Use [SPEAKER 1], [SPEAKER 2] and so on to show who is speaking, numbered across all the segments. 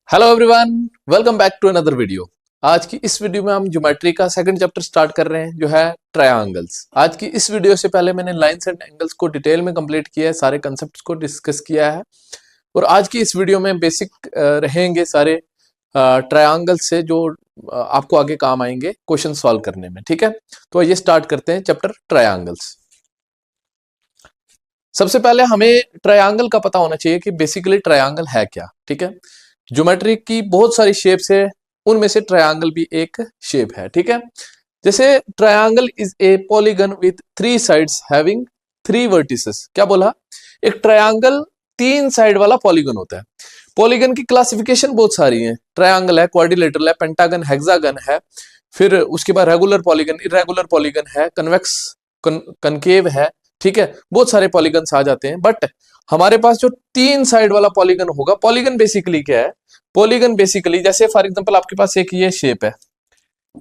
[SPEAKER 1] Hello everyone, welcome back to another video. आज की इस वीडियो में हम ज्योमेट्री का सेकंड चैप्टर स्टार्ट कर रहे हैं जो है ट्रायंगल्स। आज की इस वीडियो से पहले मैंने लाइंस एंड एंगल्स को डिटेल में कंप्लीट किया है, सारे कंसेप्ट्स को डिस्कस किया है और आज की इस वीडियो में बेसिक रहेंगे सारे ट्रायंगल से जो आपको आगे काम आएंगे क्वेश्चन सॉल्व करने में। ठीक है, तो ये स्टार्ट करते हैं चैप्टर ट्रायंगल्स। सबसे पहले हमें ट्रायंगल का पता होना चाहिए कि बेसिकली ट्रायंगल है क्या। ठीक है, ज्योमेट्री की बहुत सारी शेप्स है, उनमें से ट्रायंगल भी एक शेप है। ठीक है, जैसे triangle is a polygon with 3 sides having 3 vertices. क्या बोला? एक ट्रायंगल 3 साइड वाला पॉलीगन होता है। पॉलीगन की क्लासिफिकेशन बहुत सारी है, ट्रायंगल है, क्वाड्रिलेटरल है, पेंटागन, हेक्सागन है, फिर उसके बाद रेगुलर पॉलीगन, इरेगुलर पॉलीगन है, कन्वेक्स, कनकेव है। ठीक है, बहुत सारे पॉलीगन्स आ जाते हैं, बट हमारे पास जो 3 साइड वाला पॉलीगन होगा, पॉलीगन बेसिकली क्या है? पॉलीगन बेसिकली जैसे फॉर एग्जांपल आपके पास एक ये शेप है,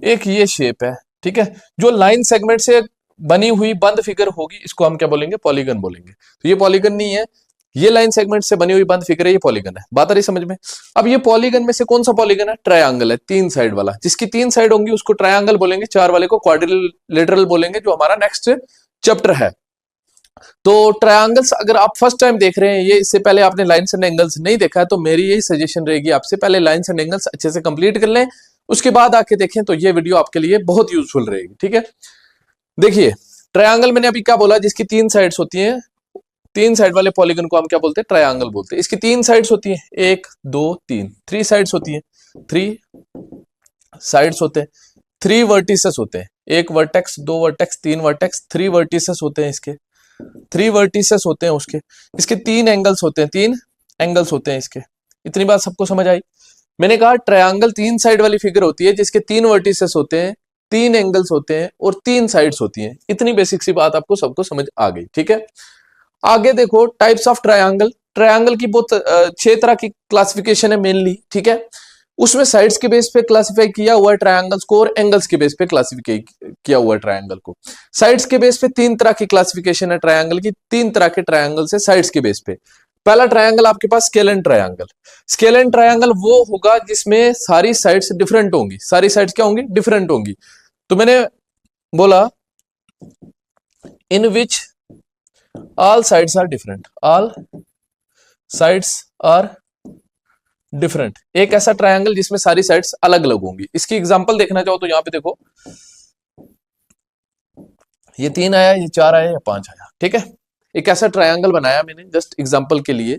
[SPEAKER 1] एक ये शेप है। ठीक है, जो लाइन सेगमेंट से बनी हुई बंद फिगर होगी इसको हम क्या बोलेंगे? पॉलीगन बोलेंगे। तो ये पॉलीगन नहीं है, ये लाइन सेगमेंट से बनी हुई बंद फिगर है, ये पॉलीगन है। बात आ रही समझ में? अब ये पॉलीगन में से कौन सा पॉलीगन है? ट्रायंगल है, 3 साइड वाला। जिसकी 3 साइड होंगी उसको ट्रायंगल बोलेंगे, 4 वाले को क्वाड्रिलेटरल बोलेंगे, जो हमारा नेक्स्ट चैप्टर है। तो ट्रायंगल्स अगर आप फर्स्ट टाइम देख रहे हैं, ये इससे पहले आपने लाइन्स एंड एंगल्स नहीं देखा है, तो मेरी यही सजेशन रहेगी आपसे पहले लाइन्स एंड एंगल्स अच्छे से कंप्लीट कर लें, उसके बाद आके देखें तो ये वीडियो आपके लिए बहुत यूजफुल रहेगी। ठीक है, देखिए ट्रायंगल मैंने अभी क्या बोला? जिसकी 3 साइड्स होती हैं, 3 साइड वाले पॉलीगन को हम क्या बोलते हैं? ट्रायंगल बोलते हैं। इसकी 3 साइड्स होती हैं, 1 2 3, 3 साइड्स होती हैं, 3 साइड्स होते हैं, 3 वर्टिसेस होते हैं, 1 वर्टेक्स, 2 वर्टेक्स, 3 वर्टेक्स, 3 वर्टिसेस होते हैं इसके, 3 वर्टिसेस होते हैं उसके। इसके 3 एंगल्स होते हैं, 3 एंगल्स होते हैं इसके। इतनी बात सबको समझ आई? मैंने कहा ट्रायंगल 3 साइड वाली फिगर होती है जिसके 3 वर्टिसेस होते हैं, 3 एंगल्स होते हैं और 3 साइड्स होती हैं। इतनी बेसिक सी बात आपको सबको समझ आ गई। ठीक है, आगे देखो टाइप्स ऑफ ट्रायंगल। ट्रायंगल की बहुत 6 तरह की क्लासिफिकेशन है मेनली। ठीक है, उसमें साइड्स के बेस पे क्लासिफाई किया हुआ है ट्रायंगल्स को और एंगल्स के बेस पे क्लासिफाई किया हुआ है ट्रायंगल को। साइड्स के बेस पे 3 तरह की क्लासिफिकेशन है ट्रायंगल की, 3 तरह के ट्रायंगल्स है साइड्स के बेस पे। पहला ट्रायंगल आपके पास स्केलेन ट्रायंगल। स्केलेन ट्रायंगल वो होगा जिसमें सारी साइड्स डिफरेंट होंगी। सारी साइड्स क्या होंगी? डिफरेंट होंगी। तो मैंने बोला in which all sides are different, all sides are different. एक ऐसा ट्रायंगल जिसमें सारी साइड्स अलग अलग होंगी। इसकी एग्जांपल देखना चाहो तो यहां पे देखो, ये 3 आया, ये 4 आया, या 5 आया। ठीक है, एक ऐसा ट्रायंगल बनाया मैंने जस्ट एग्जांपल के लिए।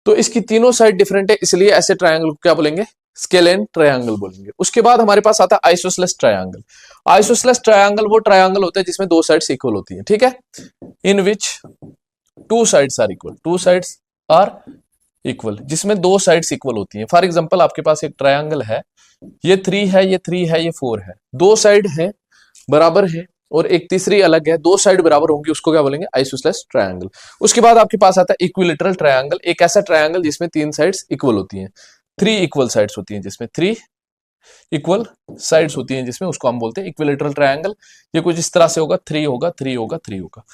[SPEAKER 1] तो इसकी तीनों साइड डिफरेंट है, इसलिए ऐसे ट्रायंगल को क्या बोलेंगे? स्केलेन ट्रायंगल बोलेंगे। उसके बाद हमारे पास आता है आइसोसेलेस ट्रायंगल। आइसोसेलेस ट्रायंगल वो ट्रायंगल होता है जिसमें 2 साइड्स इक्वल होती हैं। ठीक है, in which 2 sides are equal, 2 sides are equal, जिसमें 2 साइड्स इक्वल होती हैं। फॉर एग्जांपल आपके पास एक ट्रायंगल है, ये 3 है, ये 3 है, ये 4 है, 2 साइड है बराबर है और एक तीसरी अलग है, 2 साइड बराबर होंगी, उसको क्या बोलेंगे? Isosceles triangle. उसके बाद आपके पास आता है इक्विलेटरल ट्रायंगल। एक ऐसा ट्रायंगल जिसमें 3 साइड्स इक्वल होती हैं, 3 इक्वल साइड्स होती हैं, जिसमें 3 इक्वल साइड्स होती हैं, जिसमें उसको हम बोलते हैं इक्विलेटरल ट्रायंगल। ये कुछ इस तरह से होगा, 3 होगा, 3 होगा, 3 होगा,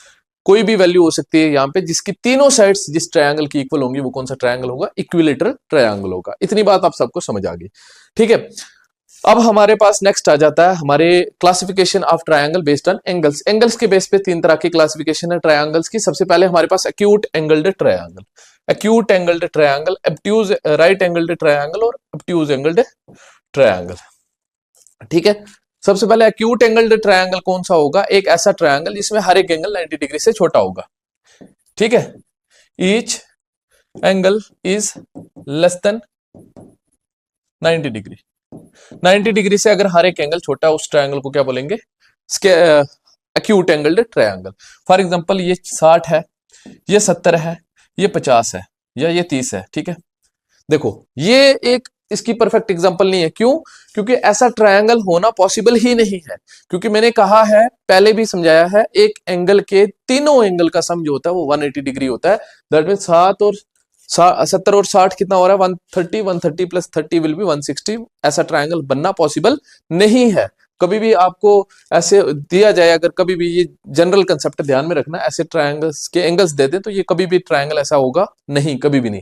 [SPEAKER 1] कोई भी वैल्यू हो सकती है यहाँ पे जिसकी तीनों साइड्स जिस ट्रायंगल की इक्वल होंगी, वो कौन सा ट्रायंगल होगा? इक्विलेटरल ट्रायंगल होगा। इतनी बात आप सबको समझ आ गई। ठीक है, अब हमारे पास नेक्स्ट आ जाता है हमारे classification of triangle based on angles. Angles के बेस पे 3 तरह की क्लासिफिकेशन है ट्रायंगल्स की। सबसे पहले हमारे पास acute angled triangle, acute angled triangle, obtuse right angled triangle और ऑब्ट्यूज एंगल्ड ट्रायंगल। ठीक है, सबसे पहले एक्यूट एंगल्ड ट्रायंगल कौन सा होगा? एक ऐसा ट्रायंगल जिसमें हर एक एंगल 90 डिग्री से छोटा होगा। ठीक है, each angle is less than 90 degree. 90 degree से अगर हर एक एंगल छोटा है, उस ट्रायंगल को क्या बोलेंगे? Acute angled triangle. For example ये 60 है, ये 70 है, ये 50 है, या ये 30 है। ठीक है, देखो ये एक इसकी परफेक्ट एग्जांपल नहीं है। क्यों? क्योंकि ऐसा ट्रायंगल होना पॉसिबल ही नहीं है। क्योंकि मैंने कहा है, पहले भी समझाया है, एक एंगल के तीनों एंगल का सम जो होता है वो 180 डिग्री होता है। दैट मीन 70 और 60 कितना हो रहा है? 130, 130 प्लस 30 विल बी 160। ऐसा ट्रायंगल बनना पॉसिबल नहीं है। कभी भी आपको ऐसे दिया जाए, अगर कभी भी, ये जनरल कंसेप्ट ध्यान में रखना, ऐसे ट्रायंगल्स के एंगल्स दे दे तो ये कभी भी ट्रायंगल ऐसा होगा नहीं, कभी भी नहीं।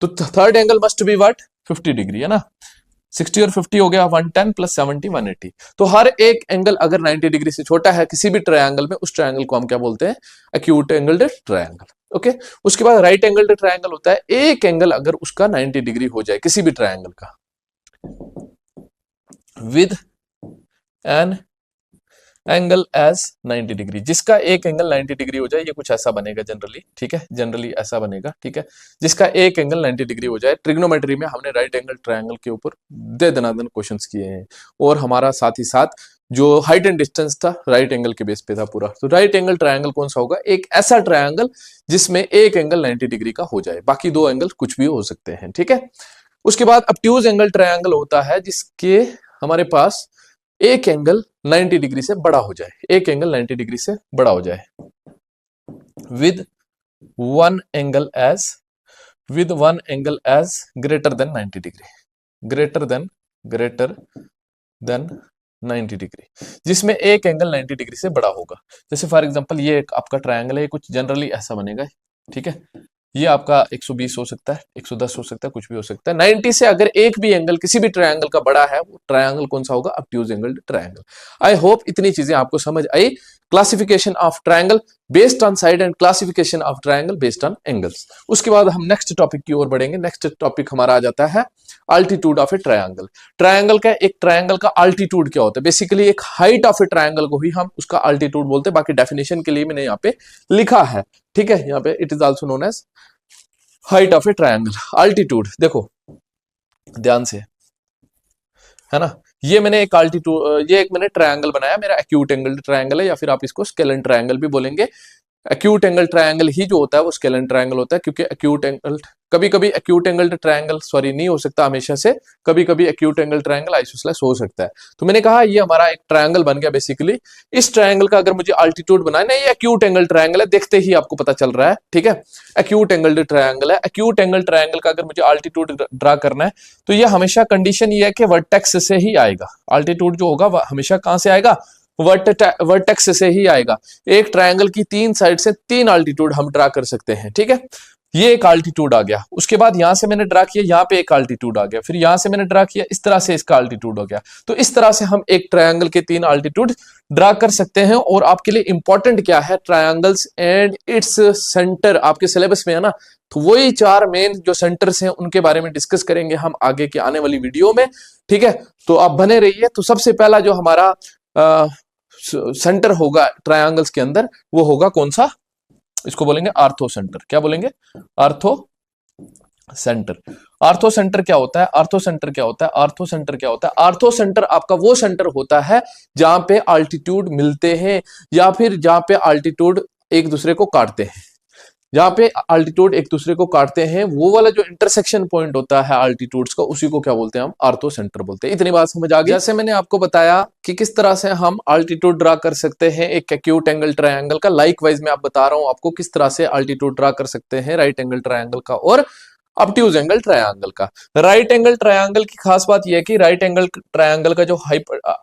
[SPEAKER 1] तो third angle must be what? 50 degree, है ना। 60 और 50 हो गया 110 प्लस 70 180। तो हर एक एंगल अगर 90 डिग्री से छोटा है किसी भी ट्रायंगल में, उस ट्रायंगल को हम क्या बोलते हैं, एक्यूट एंगल्ड ट्रायंगल। ओके, उसके बाद राइट एंगल्ड ट्रायंगल होता है एक एंगल अगर उसका 90 डिग्री हो जाए किसी भी ट्रायंगल का, with an angle as 90 degree, जिसका एक एंगल 90 डिग्री हो जाए, ये कुछ ऐसा बनेगा जनरली, ठीक है, जनरली ऐसा बनेगा, ठीक है, जिसका एक एंगल 90 डिग्री हो जाए। ट्रिग्नोमेट्री में हमने राइट एंगल ट्रायंगल के ऊपर दे दनादन क्वेश्चंस किए हैं, और हमारा साथ ही साथ जो हाइट एंड डिस्टेंस था राइट एंगल के बेस पे था पूरा। तो राइट एंगल ट्रायंगल कौन सा होगा, एक ऐसा ट्रायंगल जिसमें एक एंगल 90 डिग्री का हो जाए, बाकी दो एंगल कुछ भी हो सकते हैं, ठीक है। उसके बाद ऑब्ट्यूज एंगल ट्रायंगल होता है जिसके हमारे पास एक एंगल 90 डिग्री से बड़ा हो जाए, एक एंगल 90 डिग्री से बड़ा हो जाए, with one angle as greater than 90 degree, greater than 90 degree, जिसमें एक एंगल 90 डिग्री से बड़ा होगा। जैसे फॉर एग्जांपल ये एक आपका ट्रायंगल है, कुछ जनरली ऐसा बनेगा, ठीक है, ये आपका 120 हो सकता है, 110 हो सकता है, कुछ भी हो सकता है। 90 से अगर एक भी एंगल किसी भी ट्रायंगल का बड़ा है, वो ट्रायंगल कौन सा होगा, obtuse angled triangle. I hope इतनी चीजें आपको समझ आई। Classification of triangle based on side and classification of triangle based on angles. उसके बाद हम नेक्स्ट टॉपिक की ओर बढ़ेंगे। नेक्स्ट टॉपिक हमारा आ जाता है altitude of a triangle. Triangle का एक ट्रायंगल का अल्टीट्यूड क्या होता है, बेसिकली एक हाइट ऑफ ए ट्रायंगल को ही हम उसका अल्टीट्यूड बोलते हैं। बाकी डेफिनेशन के लिए मैंने यहाँ पे लिखा है, ठीक है, यहाँ पे it is also known as height of a triangle. Altitude देखो ध्यान से, है ना, ये मैंने एक अल्टीट्यूड, ये एक मैंने ट्रायंगल बनाया, मेरा एक्यूट एंगल ट्रायंगल है, या फिर आप इसको स्केलन ट्रायंगल भी बोलेंगे। एक्यूट एंगल ट्रायंगल ही जो होता है वो स्केलन ट्रायंगल होता है, क्योंकि एक्यूट एंगल कभी कभी एक्यूट एंगल ट्रायंगल नहीं हो सकता हमेशा से, कभी कभी एक्यूट एंगल ट्रायंगल आइसोसेलेस हो सकता है। तो मैंने कहा ये हमारा एक ट्रायंगल बन गया। बेसिकली इस ट्रायंगल का अगर मुझे अल्टीट्यूड बनाना है, ये एक्यूट एंगल ट्रायंगल है, देखते ही आपको पता चल रहा है, ठीक है, एक्यूट एंगल ट्रायंगल है। एक्यूट एंगल ट्रायंगल का अगर मुझे अल्टीट्यूड ड्रा करना है तो ये हमेशा कंडीशन ये है कि वर्टेक्स से ही आएगा। अल्टीट्यूड जो होगा वह हमेशा कहां से आएगा, वर्टेक्स से ही आएगा। एक ट्रायंगल की तीन साइड से तीन अल्टीट्यूड हम ड्रा कर सकते हैं, ठीक है। ये एक अल्टीट्यूड आ गया, उसके बाद यहां से मैंने ड्रा किया, यहां पे एक अल्टीट्यूड आ गया, फिर यहां से मैंने ड्रा किया, इस तरह से इसका अल्टीट्यूड हो गया। तो इस तरह से हम एक ट्रायंगल के तीन अल्टीट्यूड ड्रा कर सकते हैं। और आपके लिए इंपॉर्टेंट क्या है, ट्रायंगल्स एंड इट्स सेंटर आपके सिलेबस में है ना, तो वही चार मेन जो सेंटर्स हैं उनके बारे में डिस्कस करेंगे हम आगे की आने वाली वीडियो में, ठीक है। तो आप बने रहिए। तो सबसे पहला जो हमारा सेंटर होगा ट्रायंगल्स के अंदर वो होगा कौन सा, इसको बोलेंगे आर्थो सेंटर। क्या बोलेंगे, आर्थो सेंटर। आर्थो सेंटर क्या होता है, आर्थो सेंटर क्या होता है, आर्थो सेंटर क्या होता है, आर्थो सेंटर आपका वो सेंटर होता है जहां पे अल्टीट्यूड मिलते हैं, या फिर जहां पे अल्टीट्यूड एक दूसरे को काटते हैं, जहां पे अल्टीट्यूड एक दूसरे को काटते हैं, वो वाला जो इंटरसेक्शन पॉइंट होता है अल्टीट्यूड्स का, उसी को क्या बोलते हैं हम, आर्थो सेंटर बोलते हैं। इतनी बात समझ आ गई। जैसे मैंने आपको बताया कि किस तरह से हम अल्टीट्यूड ड्रा कर सकते हैं एक एक्यूट एंगल ट्रायंगल का, लाइकवाइज मैं आप बता रहा हूं आपको किस तरह से अल्टीट्यूड ड्रा कर सकते हैं राइट एंगल ट्रायंगल का और ऑब्ट्यूज एंगल ट्रायंगल का। राइट एंगल ट्रायंगल की खास बात यह है कि राइट एंगल ट्रायंगल का जो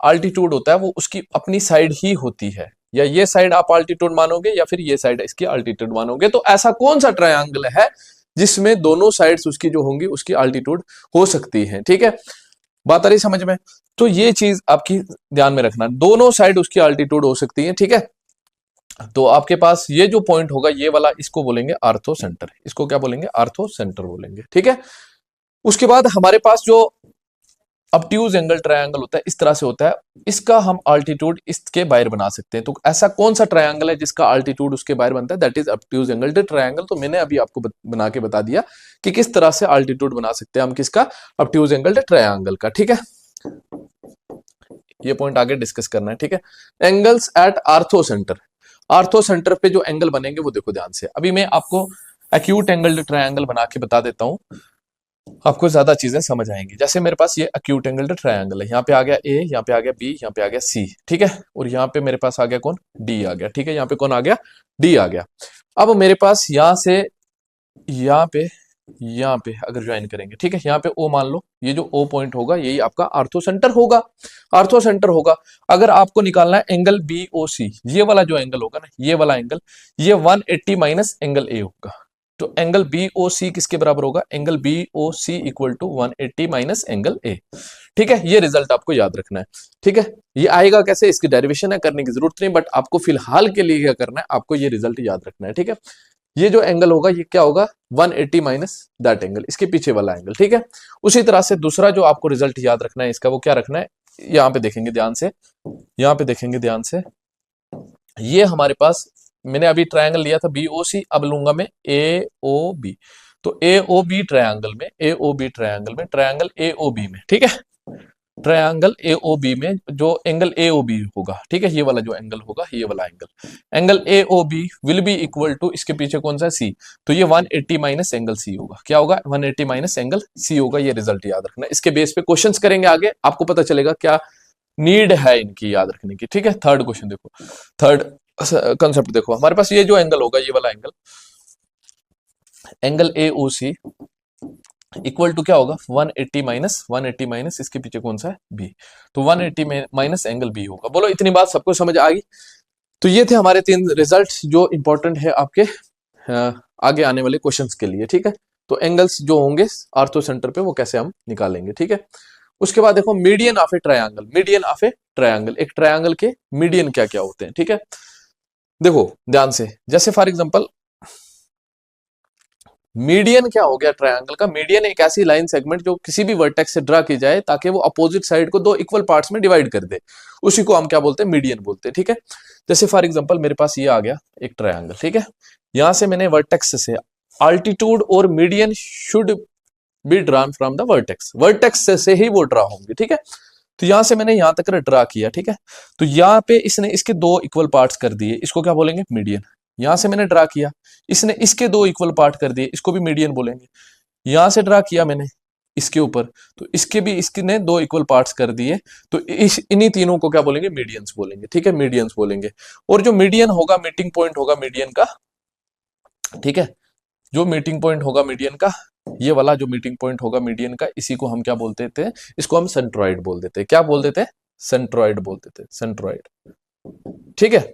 [SPEAKER 1] अल्टीट्यूड होता है वो उसकी अपनी साइड ही होती है, या ये साइड आप अल्टीट्यूड मानोगे या फिर ये साइड इसकी अल्टीट्यूड मानोगे। तो ऐसा कौन सा ट्रायंगल है जिसमें दोनों साइड्स उसकी जो होंगी उसकी अल्टीट्यूड हो सकती है, ठीक है, बात आ रही समझ में। तो ये चीज आपकी ध्यान में रखना, दोनों साइड उसकी अल्टीट्यूड हो सकती है, ठीक है। तो आपके पास ये जो पॉइंट होगा ये वाला, इसको बोलेंगे आर्थो सेंटर, इसको क्या बोलेंगे, आर्थो सेंटर बोलेंगे, ठीक है। उसके बाद हमारे पास जो ऑब्ट्यूज एंगल ट्रायंगल होता है इस तरह से होता है, इसका हम अल्टीट्यूड इसके बाहर बना सकते हैं। तो ऐसा कौन सा ट्रायंगल है जिसका अल्टीट्यूड उसके बाहर बनता है, that is obtuse angle triangle. तो मैंने अभी आपको बना के बता दिया कि किस तरह से अल्टीट्यूड बना सकते हैं हम किसका, ऑब्ट्यूज एंगल ट्रायंगल का, ठीक है। ये पॉइंट आगे डिस्कस करना है, ठीक है। Angles eight ortho centre, ortho centre पे जो एंगल बनेंगे वो देखो ध्यान से। अभी मैं आपको एक्यूट एंगल ट्रायंगल बना के बता देता हूं, आपको ज्यादा चीजें समझ आएंगी। जैसे मेरे पास ये एक्यूट एंगल ट्रायंगल है, यहाँ पे आ गया ए, यहाँ पे आ गया बी, यहाँ पे आ गया सी, ठीक है, और यहाँ पे मेरे पास आ गया कौन, डी आ गया, ठीक है, यहाँ पे कौन आ गया, डी आ गया। अब मेरे पास यहाँ से यहाँ पे अगर ज्वाइन करेंगे, ठीक है, यहाँ पे ओ मान लो, ये जो ओ पॉइंट होगा यही आपका आर्थो सेंटर होगा, आर्थो सेंटर होगा। अगर आपको निकालना है एंगल बी ओ सी, ये वाला जो एंगल होगा ना, ये वाला एंगल, ये 180 माइनस एंगल ए होगा, तो एंगल बी ओ सी किसके बराबर होगा, angle B O C equal to 180 minus angle A. ठीक है, ये रिजल्ट आपको याद रखना है। ठीक है, ये आएगा कैसे, इसकी डेरिवेशन है, करने की जरूरत नहीं, बट आपको फिलहाल के लिए क्या करना है, आपको ये रिजल्ट याद रखना है। ठीक है, ये जो एंगल होगा ये क्या होगा, 180 माइनस दैट एंगल, इसके पीछे वाला एंगल। ठीक है, उसी तरह से दूसरा जो आपको रिजल्ट याद रखना है इसका, वो क्या रखना है, यहां पे देखेंगे ध्यान से, यहां पे देखेंगे ध्यान से, ये हमारे पास मैंने अभी ट्रायंगल लिया था बी ओ सी, अब लूंगा मैं ए ओ बी। तो ए ओ बी ट्रायंगल में, ए ओ बी ट्रायंगल में, ट्रायंगल ए ओ बी में, ठीक है, ट्रायंगल ए ओ बी में जो एंगल ए ओ बी होगा, ठीक है, ये वाला जो एंगल होगा, ये वाला angle A O B will be equal to, इसके पीछे कौन सा है, सी, तो ये 180 माइनस एंगल सी होगा। क्या होगा, 180 माइनस एंगल सी होगा। ये रिजल्ट याद रखना, इसके बेस पे क्वेश्चंस करेंगे आगे, आपको पता चलेगा क्या नीड है इनकी याद रखने की। ठीक है, थर्ड क्वेश्चन देखो, थर्ड कंसेप्ट देखो, हमारे पास ये जो एंगल होगा, ये वाला angle, angle A O C equal to क्या होगा, 180 माइनस, 180 माइनस इसके पीछे कौन सा है, बी, तो 180 माइनस एंगल बी होगा। बोलो इतनी बात सबको समझ आ गई। तो ये थे हमारे 3 रिजल्ट्स जो इंपॉर्टेंट है आपके आगे आने वाले क्वेश्चंस के लिए। ठीक है, तो एंगल्स जो होंगे आर्थो सेंटर पे वो कैसे हम निकालेंगे। ठीक है, उसके बाद देखो median of a triangle, median of a triangle, एक ट्रायंगल के मीडियन क्या क्या होते हैं। ठीक है, देखो ध्यान से, जैसे फॉर एग्जांपल मीडियन क्या हो गया ट्रायंगल का, मीडियन एक ऐसी लाइन सेगमेंट जो किसी भी वर्टेक्स से ड्रा की जाए ताकि वो अपोजिट साइड को 2 इक्वल पार्ट्स में डिवाइड कर दे, उसी को हम क्या बोलते हैं, मीडियन बोलते हैं। ठीक है, जैसे फॉर एग्जांपल मेरे पास ये आ गया एक ट्रायंगल, ठीक है, यहां से मैंने वर्टेक्स से अल्टीट्यूड और median should be drawn from the vertex, vertex से ही वो ड्रा होंगे। ठीक है, तो यहां से मैंने यहां तक ड्रा किया। ठीक है, तो यहां पे इसने इसके 2 इक्वल पार्ट्स कर दिए, इसको क्या बोलेंगे, मीडियन। यहां से मैंने ड्रा किया, इसने इसके 2 इक्वल पार्ट कर दिए, इसको भी मीडियन बोलेंगे। यहां से ड्रा किया मैंने इसके ऊपर, तो इसके भी इसने 2 इक्वल पार्ट्स कर दिए, तो इन्हीं तीनों को क्या बोलेंगे, मीडियंस बोलेंगे। ठीक है, मीडियंस बोलेंगे। और जो मीडियन होगा, मीटिंग पॉइंट होगा मीडियन का, ठीक है, जो मीटिंग पॉइंट होगा मीडियन का, ये वाला जो मीटिंग पॉइंट होगा मीडियन का, इसी को हम क्या बोलते थे, इसको हम सेंट्रॉइड बोल देते हैं। क्या बोल देते हैं, सेंट्रॉइड बोल देते हैं, सेंट्रॉइड। ठीक है,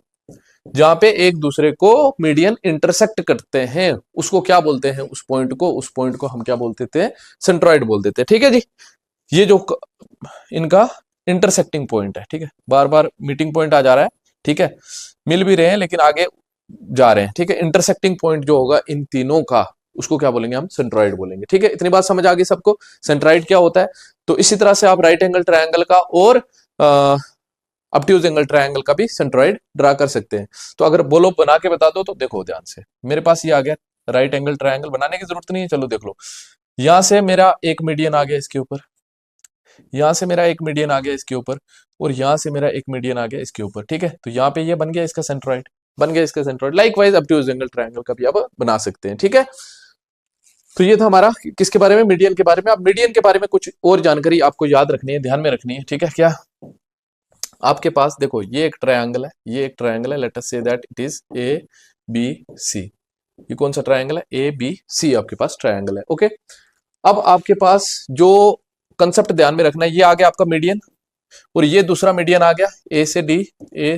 [SPEAKER 1] जहां पे एक दूसरे को मीडियन इंटरसेक्ट करते हैं उसको क्या बोलते हैं, उस पॉइंट को हम क्या बोलते थे, सेंट्रॉइड बोल देते हैं। ठीक है जी, ये जो इनका इंटरसेक्टिंग पॉइंट है, ठीक है, बार बार मीटिंग पॉइंट आ जा रहा है, ठीक है, मिल भी रहे हैं लेकिन आगे जा रहे हैं। ठीक है, इंटरसेक्टिंग पॉइंट जो होगा इन तीनों का, उसको क्या बोलेंगे, हम सेंट्रॉइड बोलेंगे। ठीक है, इतनी बात समझ आ गई सबको, सेंट्रॉइड क्या होता है। तो इसी तरह से आप राइट एंगल ट्रायंगल का और ऑब्ट्यूज एंगल ट्रायंगल का भी सेंट्रॉइड ड्रा कर सकते हैं। तो अगर बोलो बना के बता दो, तो देखो ध्यान से, मेरे पास ये आ गया राइट एंगल ट्रायंगल, बनाने की जरूरत नहीं है, चलो देख लो। यहां से मेरा एक मीडियन आ गया इसके ऊपर, यहां से मेरा एक मीडियन आ गया इसके ऊपर, और यहां से मेरा एक मीडियन आ गया इसके ऊपर। ठीक है, तो यहाँ पे ये बन गया इसका सेंट्रॉइड, बन गया इसका centroid. Likewise obtuse angle triangle का भी आप बना सकते हैं। ठीक है, तो ये था हमारा किसके बारे में, मीडियन के बारे में। अब मीडियन के बारे में कुछ और जानकारी आपको याद रखनी है, ध्यान में रखनी है। ठीक है, क्या आपके पास देखो ये एक ट्रायंगल है, ये एक ट्रायंगल है, let us say that it is A B C. ये कौन सा ट्रायंगल है, ए बी सी आपके पास ट्रायंगल है। ओके, अब आपके पास जो कंसेप्ट ध्यान में रखना है, ये आ गया आपका मीडियन, और ये दूसरा मीडियन आ गया ए से डी, ए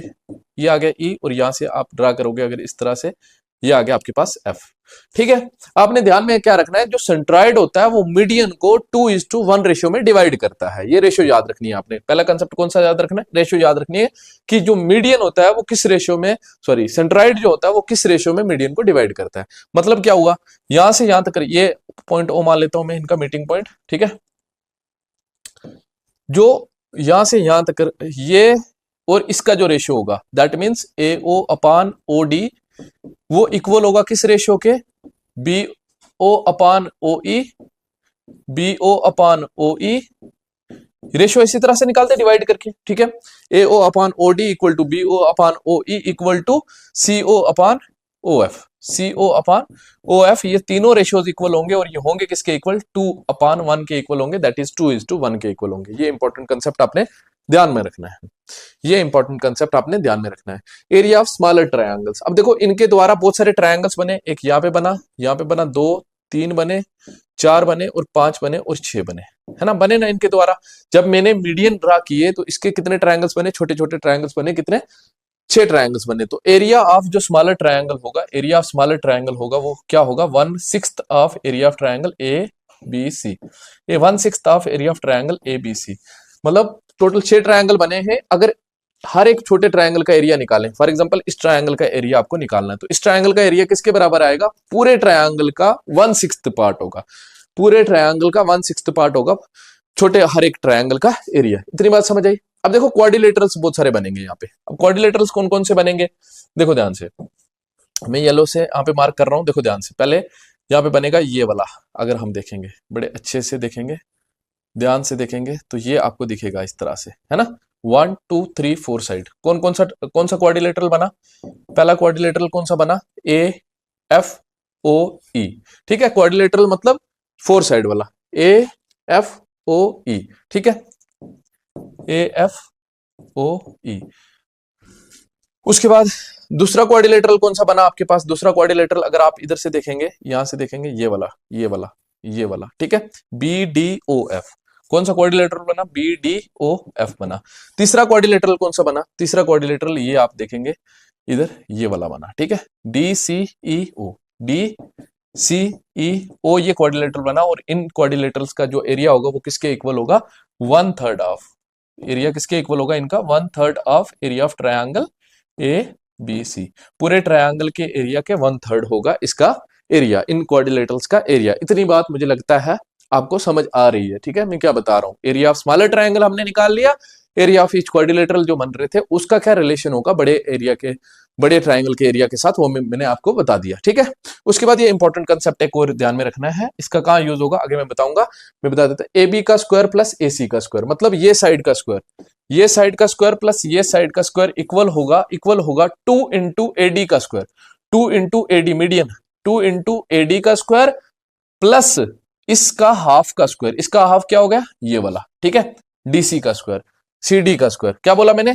[SPEAKER 1] ये आ गया ई, और यहां से आप ड्रा करोगे अगर इस तरह से, ये आ गया आपके पास एफ। ठीक है, आपने ध्यान में क्या रखना है, जो सेंट्रॉइड होता है वो मीडियन को 2:1 रेशियो में डिवाइड करता है। ये रेशियो याद रखनी है आपने। पहला कंसेप्ट कौन सा याद रखना है, रेशियो याद रखनी है कि जो मीडियन होता है वो किस रेशियो में, सॉरी सेंट्रॉइड जो होता है वो किस रेशियो में मीडियन को डिवाइड करता है। मतलब क्या हुआ, यहां से यहां तक, ये पॉइंट ओ मान लेता हूं मैं इनका मीटिंग पॉइंट। ठीक है, जो यहां से यहां तक ये और इसका जो रेशियो होगा, that means A O upon O D, वो इक्वल होगा किस रेशियो के, B O upon O E, B O upon O E. Ratio इसी तरह से निकालते डिवाइड करके। ठीक है, A O upon O D equal to B O upon O E equal to C O upon O F, C O upon O F. ये तीनों ratios equal होंगे, और ये होंगे किसके इक्वल, 2/1 के इक्वल होंगे, दैट इज 2:1 के इक्वल होंगे। ये इंपॉर्टेंट कंसेप्ट आपने ध्यान में रखना है, ये इंपॉर्टेंट कंसेप्ट आपने ध्यान में रखना है। एरिया ऑफ स्मॉलर ट्रायंगल्स, अब देखो इनके द्वारा बहुत सारे ट्रायंगल्स बने, एक यहाँ पे बना, यहाँ पे बना, 2 3 बने, 4 बने, और 5 बने, और 6 बने, है ना, बने ना इनके द्वारा। जब मैंने मीडियन ड्रा किए तो इसके कितने ट्रायंगल्स बने, छोटे छोटे ट्रायंगल्स बने, कितने, 6 ट्रायंगल्स बने, तो एरिया ऑफ जो स्मॉलर ट्रायंगल होगा, एरिया ऑफ स्मॉलर ट्रायंगल होगा वो क्या होगा, 1/6 of area of triangle A B C. ये 1/6 of area of triangle A B C, मतलब टोटल 6 ट्रायंगल बने हैं। अगर हर एक छोटे ट्रायंगल का एरिया निकालें, फॉर एग्जांपल इस ट्रायंगल का एरिया आपको निकालना है, तो इस ट्रायंगल का एरिया किसके बराबर आएगा, पूरे ट्रायंगल का 1/6 पार्ट होगा, पूरे ट्रायंगल का 1/6 पार्ट होगा छोटे हर एक ट्रायंगल का एरिया। इतनी बात समझ आई। अब देखो क्वाड्रिलेटरल्स बहुत सारे बनेंगे यहाँ पे। अब क्वाड्रिलेटरल्स कौन कौन से बनेंगे, देखो ध्यान से, मैं येलो से यहाँ पे मार्क कर रहा हूँ, देखो ध्यान से। पहले यहाँ पे बनेगा ये वाला, अगर हम देखेंगे बड़े अच्छे से देखेंगे, ध्यान से देखेंगे तो ये आपको दिखेगा इस तरह से, है ना। 1 2 3 4 साइड कौन सा क्वाड्रिलेटरल बना, पहला क्वाड्रिलेटरल कौन सा बना, ए एफ ओ ई। ठीक है, क्वाड्रिलेटरल मतलब 4 साइड वाला, ए एफ ओ ई। ठीक है, ए एफ ओ ई। उसके बाद दूसरा क्वाड्रिलेटरल कौन सा बना आपके पास, दूसरा क्वाड्रिलेटरल अगर आप इधर से देखेंगे, यहां से देखेंगे, ये वाला ये वाला ये वाला। ठीक है, बी डी ओ एफ। कौन सा क्वाड्रिलेटरल बना, बी डी ओ एफ बना। तीसरा क्वाड्रिलेटरल कौन सा बना, तीसरा क्वाड्रिलेटरल ये आप देखेंगे इधर, ये वाला बना। ठीक है, डी सी ई ओ, डी सी ई ओ, ये क्वाड्रिलेटरल बना। और इन क्वाड्रिलेटरल्स का जो एरिया होगा वो किसके इक्वल होगा, 1/3 ऑफ एरिया, किसके इक्वल होगा इनका, 1/3 of area of triangle A B C. पूरे ट्रायंगल के एरिया के 1/3 होगा इसका एरिया, इन क्वाड्रिलेटरल्स का एरिया। इतनी बात मुझे लगता है आपको समझ आ रही है। ठीक है, मैं क्या बता रहा हूं, एरिया ऑफ स्मॉलर ट्रायंगल हमने निकाल लिया, एरिया ऑफ ईच क्वाड्रिलेटरल जो बन रहे थे उसका क्या रिलेशन होगा बड़े एरिया के, बड़े ट्रायंगल के एरिया के साथ, वो मैंने आपको बता दिया। ठीक है, उसके बाद ये इंपॉर्टेंट कंसेप्ट एक और ध्यान में रखना है, इसका कहां यूज होगा आगे मैं बताऊंगा। मैं बता देता हूं, ए बी का स्क्वायर प्लस ए सी का स्क्वायर, मतलब ये साइड का स्क्वायर, ये साइड का स्क्वायर प्लस ये साइड का स्क्वायर इक्वल होगा 2 इंटू ए डी का square, 2 into A D median, 2 into A D का स्क्वायर प्लस इसका हाफ का स्क्वायर, इसका हाफ क्या हो गया ये वाला। ठीक है, डीसी का स्क्वायर, सी डी का स्क्वायर, क्या बोला मैंने,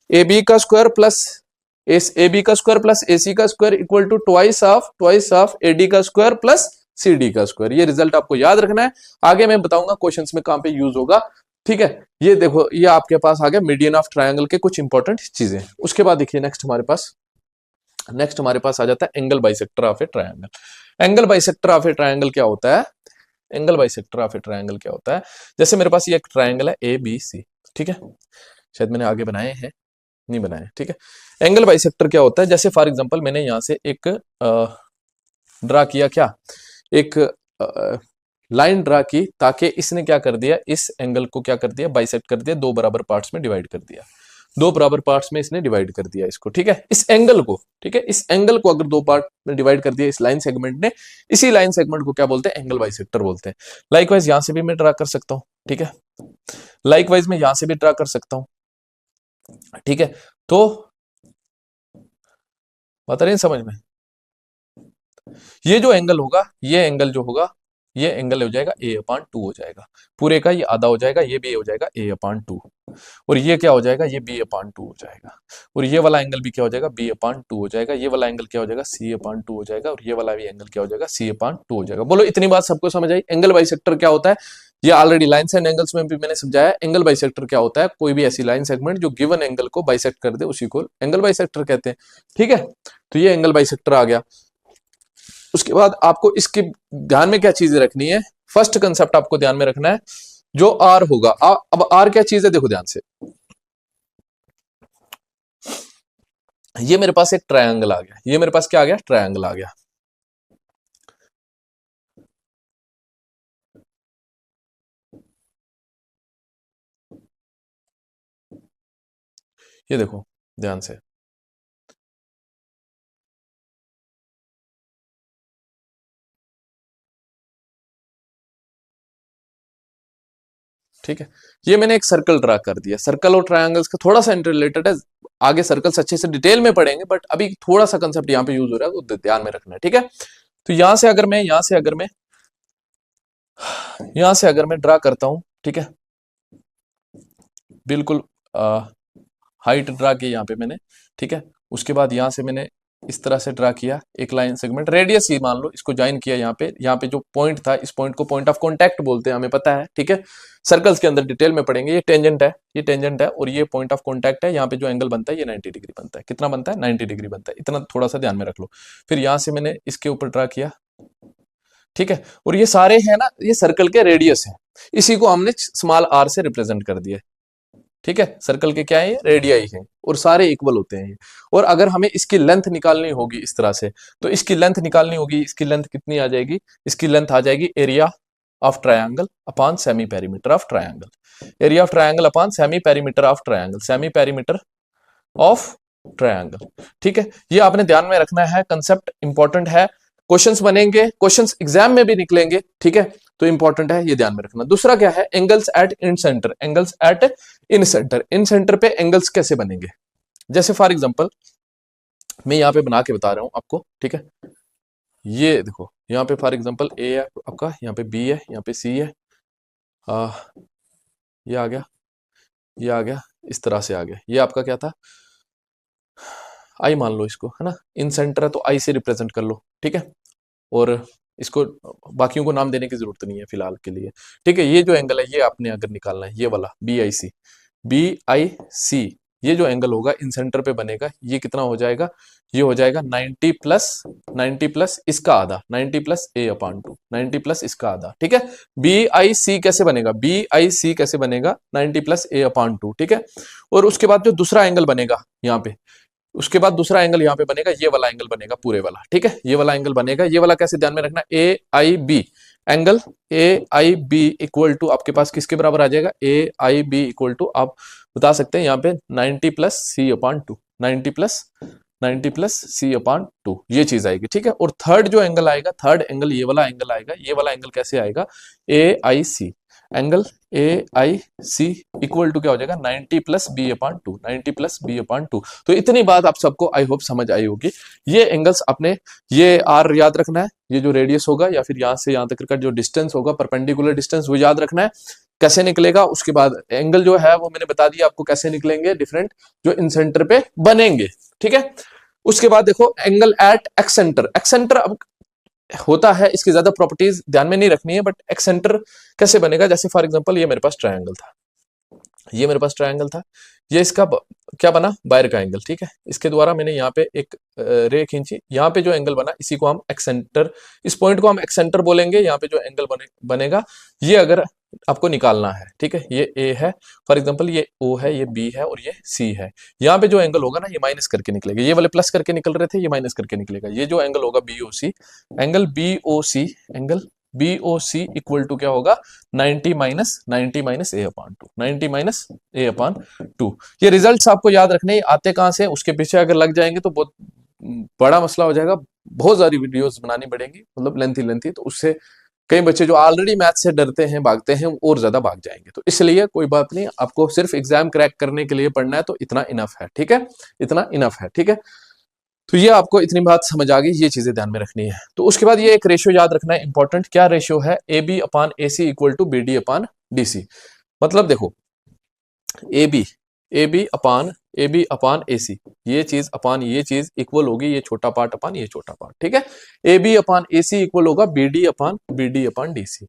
[SPEAKER 1] ए बी का स्क्वायर प्लस ए बी का स्क्वायर प्लस ए सी का square equal to twice of A D का स्क्वायर प्लस सी डी का स्क्वायर। ये रिजल्ट आपको याद रखना है, आगे मैं बताऊंगा क्वेश्चंस में कहां पे यूज होगा। ठीक है, ये देखो ये आपके पास आ गया मीडियन ऑफ ट्रायंगल के कुछ इंपॉर्टेंट चीजें। उसके बाद देखिए नेक्स्ट हमारे पास आ जाता है angle bisector of a triangle. Angle bisector of a triangle क्या होता है, angle bisector of a triangle क्या होता है, जैसे मेरे पास ये एक ट्रायंगल है ए बी सी। ठीक है, शायद मैंने आगे बनाए हैं, नहीं बनाए। ठीक है, एंगल बाइसेक्टर क्या होता है, जैसे फॉर एग्जांपल मैंने यहां से एक ड्रा किया, क्या एक लाइन ड्रा की, ताकि इसने क्या कर दिया, इस एंगल को क्या कर दिया, बाइसेक्ट कर दिया, दो बराबर पार्ट्स में डिवाइड कर दिया, दो बराबर पार्ट्स में इसने डिवाइड कर दिया इसको। ठीक है, इस एंगल को, ठीक है, इस एंगल को अगर दो पार्ट में डिवाइड कर दिया इस लाइन सेगमेंट ने, इसी लाइन सेगमेंट को क्या बोलते हैं, एंगल बाइसेक्टर बोलते हैं। लाइकवाइज यहां से भी मैं ड्रा कर सकता हूं। ठीक है, लाइकवाइज मैं यहां से भी ड्रा कर सकता हूं। ठीक है, तो बता रहे हैं समझ में, ये जो एंगल होगा, ये एंगल जो होगा, ये एंगल हो जाएगा a/2 हो जाएगा, पूरे का ये आधा हो जाएगा, ये भी हो जाएगा a/2, और ये क्या हो जाएगा, ये b/2 हो जाएगा, और ये वाला एंगल भी क्या हो जाएगा, b/2 हो जाएगा, ये वाला एंगल क्या हो जाएगा, c/2 हो जाएगा, और ये वाला भी एंगल क्या हो जाएगा, c/2 हो जाएगा। बोलो इतनी बात सबको समझ आई। एंगल बाइसेक्टर क्या होता है, ये ऑलरेडी लाइन्स एंड एंगल्स में भी मैंने समझाया। एंगल बाइसेक्टर क्या होता है, कोई भी ऐसी लाइन सेगमेंट जो गिवन एंगल को बाइसेक्ट कर दे उसी को एंगल बाइसेक्टर कहते हैं। ठीक है, तो ये एंगल बाइसेक्टर आ गया। उसके बाद आपको इसके ध्यान में क्या चीजें रखनी है, फर्स्ट कंसेप्ट आपको ध्यान में रखना है, जो आर होगा, अब आर क्या चीज है, देखो ध्यान से, ये मेरे पास एक ट्रायंगल आ गया, ये मेरे पास क्या आ गया, ट्रायंगल आ गया। ये देखो ध्यान से, ठीक है, ये मैंने एक सर्कल ड्रा कर दिया। सर्कल और ट्रायंगल्स का थोड़ा सा इंटर रिलेटेड है, आगे सर्कल्स अच्छे से डिटेल में पढ़ेंगे, बट अभी थोड़ा सा कंसेप्ट यहाँ पे यूज हो रहा है तो ध्यान में रखना है। ठीक है, तो यहां से अगर मैं ड्रा करता हूं, ठीक है, बिल्कुल हाइट ड्रा की यहाँ पे मैंने। ठीक है, उसके बाद यहां से मैंने इस तरह से ड्रा किया एक लाइन सेगमेंट, रेडियस ही मान लो, इसको ज्वाइन किया यहाँ पे जो पॉइंट था, इस पॉइंट को पॉइंट ऑफ कॉन्टैक्ट बोलते हैं, हमें पता है, ठीक है। सर्कल्स के अंदर डिटेल में पढ़ेंगे। ये टेंजेंट है, ये टेंजेंट है, और ये पॉइंट ऑफ कॉन्टैक्ट है। यहाँ पे जो एंगल बनता है ये 90 डिग्री बनता है। कितना बनता है? 90 डिग्री बनता है। इतना थोड़ा सा ध्यान में रख लो। फिर यहाँ से मैंने इसके ऊपर ड्रा किया, ठीक है। और ये सारे हैं ना, ये सर्कल के रेडियस है, इसी को हमने स्मॉल आर से रिप्रेजेंट कर दिया, ठीक है। सर्कल के क्या है? ये रेडियाई है, और सारे इक्वल होते हैं ये। और अगर हमें इसकी लेंथ निकालनी होगी इस तरह से, तो इसकी लेंथ निकालनी होगी। इसकी लेंथ कितनी आ जाएगी? इसकी लेंथ आ जाएगी area of triangle upon semi perimeter of triangle. Area of triangle upon semi perimeter of triangle, semi perimeter of triangle, ठीक है। ये आपने ध्यान में रखना है, कंसेप्ट इंपॉर्टेंट है। क्वेश्चंस बनेंगे, क्वेश्चंस एग्जाम में भी निकलेंगे, ठीक है, तो इंपॉर्टेंट है, ये ध्यान में रखना। दूसरा क्या है? एंगल्स एट इन सेंटर। एंगल्स एट इन सेंटर, इन सेंटर पे एंगल्स कैसे बनेंगे? जैसे फॉर एग्जांपल मैं यहाँ पे बना के बता रहा हूं आपको, ठीक है। ये देखो, यहाँ पे फॉर एग्जांपल ए है आपका, यहाँ पे बी है, यहाँ पे सी है, ये आ गया, ये आ गया, इस तरह से आ गया। ये आपका क्या था? आई मान लो इसको, है ना। इन सेंटर है तो आई से रिप्रेजेंट कर लो, ठीक है। और इसको बाकियों को नाम देने की जरूरत नहीं है फिलहाल के लिए, ठीक है। ये जो एंगल है ये आपने अगर निकालना है, ये वाला B I C, B I सी, ये जो एंगल होगा इन सेंटर पे बनेगा, ये कितना हो जाएगा? ये हो जाएगा 90 प्लस इसका आधा, 90 प्लस ए अपान 2, 90 प्लस इसका आधा, ठीक है। बी आई सी कैसे बनेगा? बी आई सी कैसे बनेगा? 90 प्लस ए अपान 2, ठीक है। और उसके बाद जो दूसरा एंगल बनेगा यहाँ पे, उसके बाद दूसरा एंगल यहाँ पे बनेगा, ये वाला एंगल बनेगा पूरे वाला, ठीक है। ये वाला एंगल बनेगा, ये वाला कैसे ध्यान में रखना? A I B angle, A I B equal to आपके पास किसके बराबर आ जाएगा? A I B equal to आप बता सकते हैं यहाँ पे 90 प्लस सी अपान 2, 90 प्लस सी अपान 2, ये चीज आएगी, ठीक है। और थर्ड जो एंगल आएगा, थर्ड एंगल ये वाला एंगल आएगा। ये वाला एंगल कैसे आएगा? A I C angle, A I C equal to क्या हो जाएगा? 90 plus B upon 2, 90 plus B upon 2। तो इतनी बात आप सबको आई होप समझ आई होगी। ये एंगल्स अपने, ये आर याद रखना है, ये जो रेडियस होगा या फिर यहां से यहां तक का जो डिस्टेंस होगा, परपेंडिकुलर डिस्टेंस, वो याद रखना है। कैसे निकलेगा? उसके बाद एंगल जो है वो मैंने बता दिया आपको कैसे निकलेंगे, डिफरेंट जो इन सेंटर पे बनेंगे, ठीक है। उसके बाद देखो एंगल एट एक्सेंटर। एक्सेंटर अब होता है, इसकी ज्यादा प्रॉपर्टीज ध्यान में नहीं रखनी है, बट एक्सेंटर कैसे बनेगा? जैसे फॉर एग्जांपल ये मेरे पास ट्रायंगल था, ये मेरे पास ट्रायंगल था, ये इसका क्या बना? बाहर का एंगल, ठीक है। इसके द्वारा मैंने यहाँ पे एक रे खींची, यहाँ पे जो एंगल बना इसी को हम एक्सेंटर, इस पॉइंट को हम एक्सेंटर बोलेंगे। यहाँ पे जो एंगल बनेगा, ये अगर आपको निकालना है, ठीक है। ये ए है फॉर एग्जांपल, ये ओ है, ये बी है और ये सी है। यहाँ पे जो एंगल होगा ना, ये माइनस करके निकलेगा। ये वाले प्लस करके निकल रहे थे, ये माइनस करके निकलेगा। ये जो एंगल होगा B O C, angle B O C, angle B O C equal to क्या होगा? 90 माइनस ए अपान 2, 90 माइनस ए अपान 2। ये रिजल्ट्स आपको याद रखने आते कहां से, उसके पीछे अगर लग जाएंगे तो बहुत बड़ा मसला हो जाएगा, बहुत सारी वीडियोस बनानी पड़ेंगी, मतलब लेंथी, तो उससे कई बच्चे जो ऑलरेडी मैथ से डरते हैं, भागते हैं, और ज्यादा भाग जाएंगे। तो इसलिए कोई बात नहीं, आपको सिर्फ एग्जाम क्रैक करने के लिए पढ़ना है, तो इतना इनफ है, ठीक है, इतना इनफ है, ठीक है। तो ये आपको इतनी बात समझ आ गई, ये चीजें ध्यान में रखनी है। तो उसके बाद ये एक रेशियो याद रखना है इंपॉर्टेंट। क्या रेशियो है? A B upon A C equal to B D upon D C. मतलब देखो, ए बी अपान ए सी, ये चीज अपान ये चीज इक्वल होगी, ये छोटा पार्ट अपान ये छोटा पार्ट, ठीक है। A B upon A C equal होगा B D upon D C.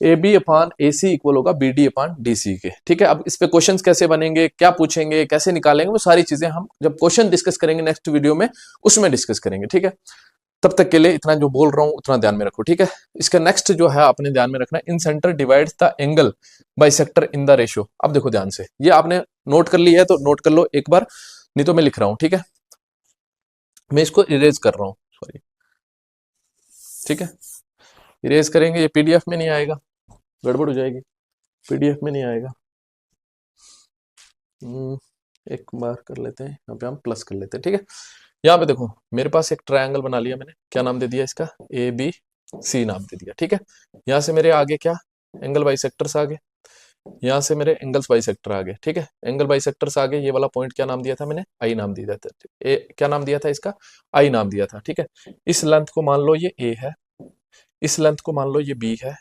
[SPEAKER 1] A B upon A C equal होगा B D upon D C के, ठीक है। अब इस पे क्वेश्चंस कैसे बनेंगे, क्या पूछेंगे, कैसे निकालेंगे, वो सारी चीजें हम जब क्वेश्चन डिस्कस करेंगे नेक्स्ट वीडियो में, उसमें डिस्कस करेंगे, ठीक है। तब तक के लिए इतना जो बोल रहा हूं उतना ध्यान में रखो, ठीक है। इसका नेक्स्ट जो है आपने ध्यान में रखना है, incentre divides the angle bisector in the ratio. अब देखो ध्यान से, ये आपने नोट कर ली है तो नोट कर लो एक बार, नहीं तो मैं लिख रहा हूं, ठीक है। मैं इसको इरेज कर रहा हूं, सॉरी, ठीक है। इरेज करेंगे, ये पीडीएफ में नहीं आएगा, गड़बड़ हो जाएगी, पीडीएफ में नहीं आएगा। एक बार कर लेते हैं, यहाँ पे हम प्लस कर लेते हैं, ठीक है। यहाँ पे देखो मेरे पास एक ट्रायंगल बना लिया मैंने, क्या नाम दे दिया इसका? ए बी सी नाम दे दिया, ठीक है। यहाँ से मेरे आगे क्या? एंगल बाइसेक्टर्स आ गए, यहाँ से मेरे एंगल्स बाइसेक्टर आ गए, ठीक है। एंगल बाइसेक्टर्स आ गए, ये वाला पॉइंट क्या नाम दिया था मैंने? आई नाम दिया था। क्या नाम दिया था इसका? आई नाम दिया था, ठीक है। इस लेंथ को मान लो ये ए है, इस लेंथ को मान लो ये बी है,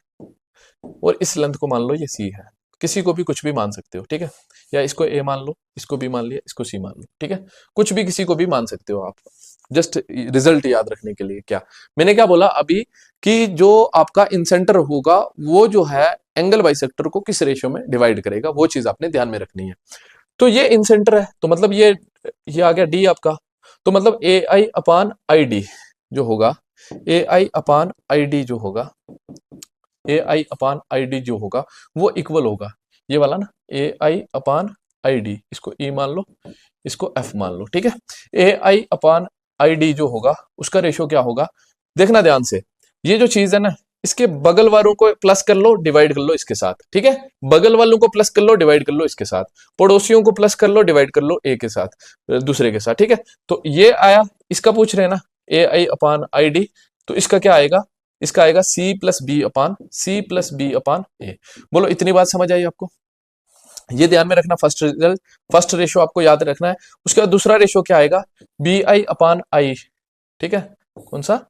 [SPEAKER 1] और इस लेंथ को मान लो ये सी है। किसी को भी कुछ भी मान सकते हो, ठीक है, या इसको ए मान लो, इसको बी मान लिया, इसको सी मान लो, ठीक है, कुछ भी किसी को भी मान सकते हो आप, जस्ट रिजल्ट याद रखने के लिए। क्या मैंने क्या बोला अभी कि जो आपका इंसेंटर होगा वो जो है एंगल बाइसेक्टर को किस रेशियो में डिवाइड करेगा, वो चीज आपने ध्यान में रखनी है। तो ये इंसेंटर है, तो मतलब ये आ गया डी आपका, तो मतलब ए आई अपान आई डी जो होगा, ए आई अपान आई डी जो होगा, ए आई अपान आई डी जो होगा वो इक्वल होगा ये वाला ना, ए आई अपान आई डी, इसको ई मान लो, इसको एफ मान लो, ठीक है। ए आई अपान आई डी जो होगा उसका रेशियो क्या होगा, देखना ध्यान से, ये जो चीज है ना इसके बगल वालों को प्लस कर लो, डिवाइड कर लो इसके साथ, ठीक है, बगल वालों को प्लस कर लो, डिवाइड कर लो इसके साथ, पड़ोसियों को प्लस कर लो, डिवाइड कर लो ए के साथ, दूसरे के साथ, ठीक है। तो ये आया, इसका पूछ रहे हैं ना, ए आई अपान आई डी, तो इसका क्या आएगा, इसका आएगा सी प्लस बी अपान ए। बोलो इतनी बात समझ आई आपको, ये ध्यान में रखना, फर्स्ट रिजल्ट, फर्स्ट रेशियो आपको याद रखना है। उसके बाद दूसरा रेशियो क्या आएगा, बी आई अपान आई, ठीक है, कौन सा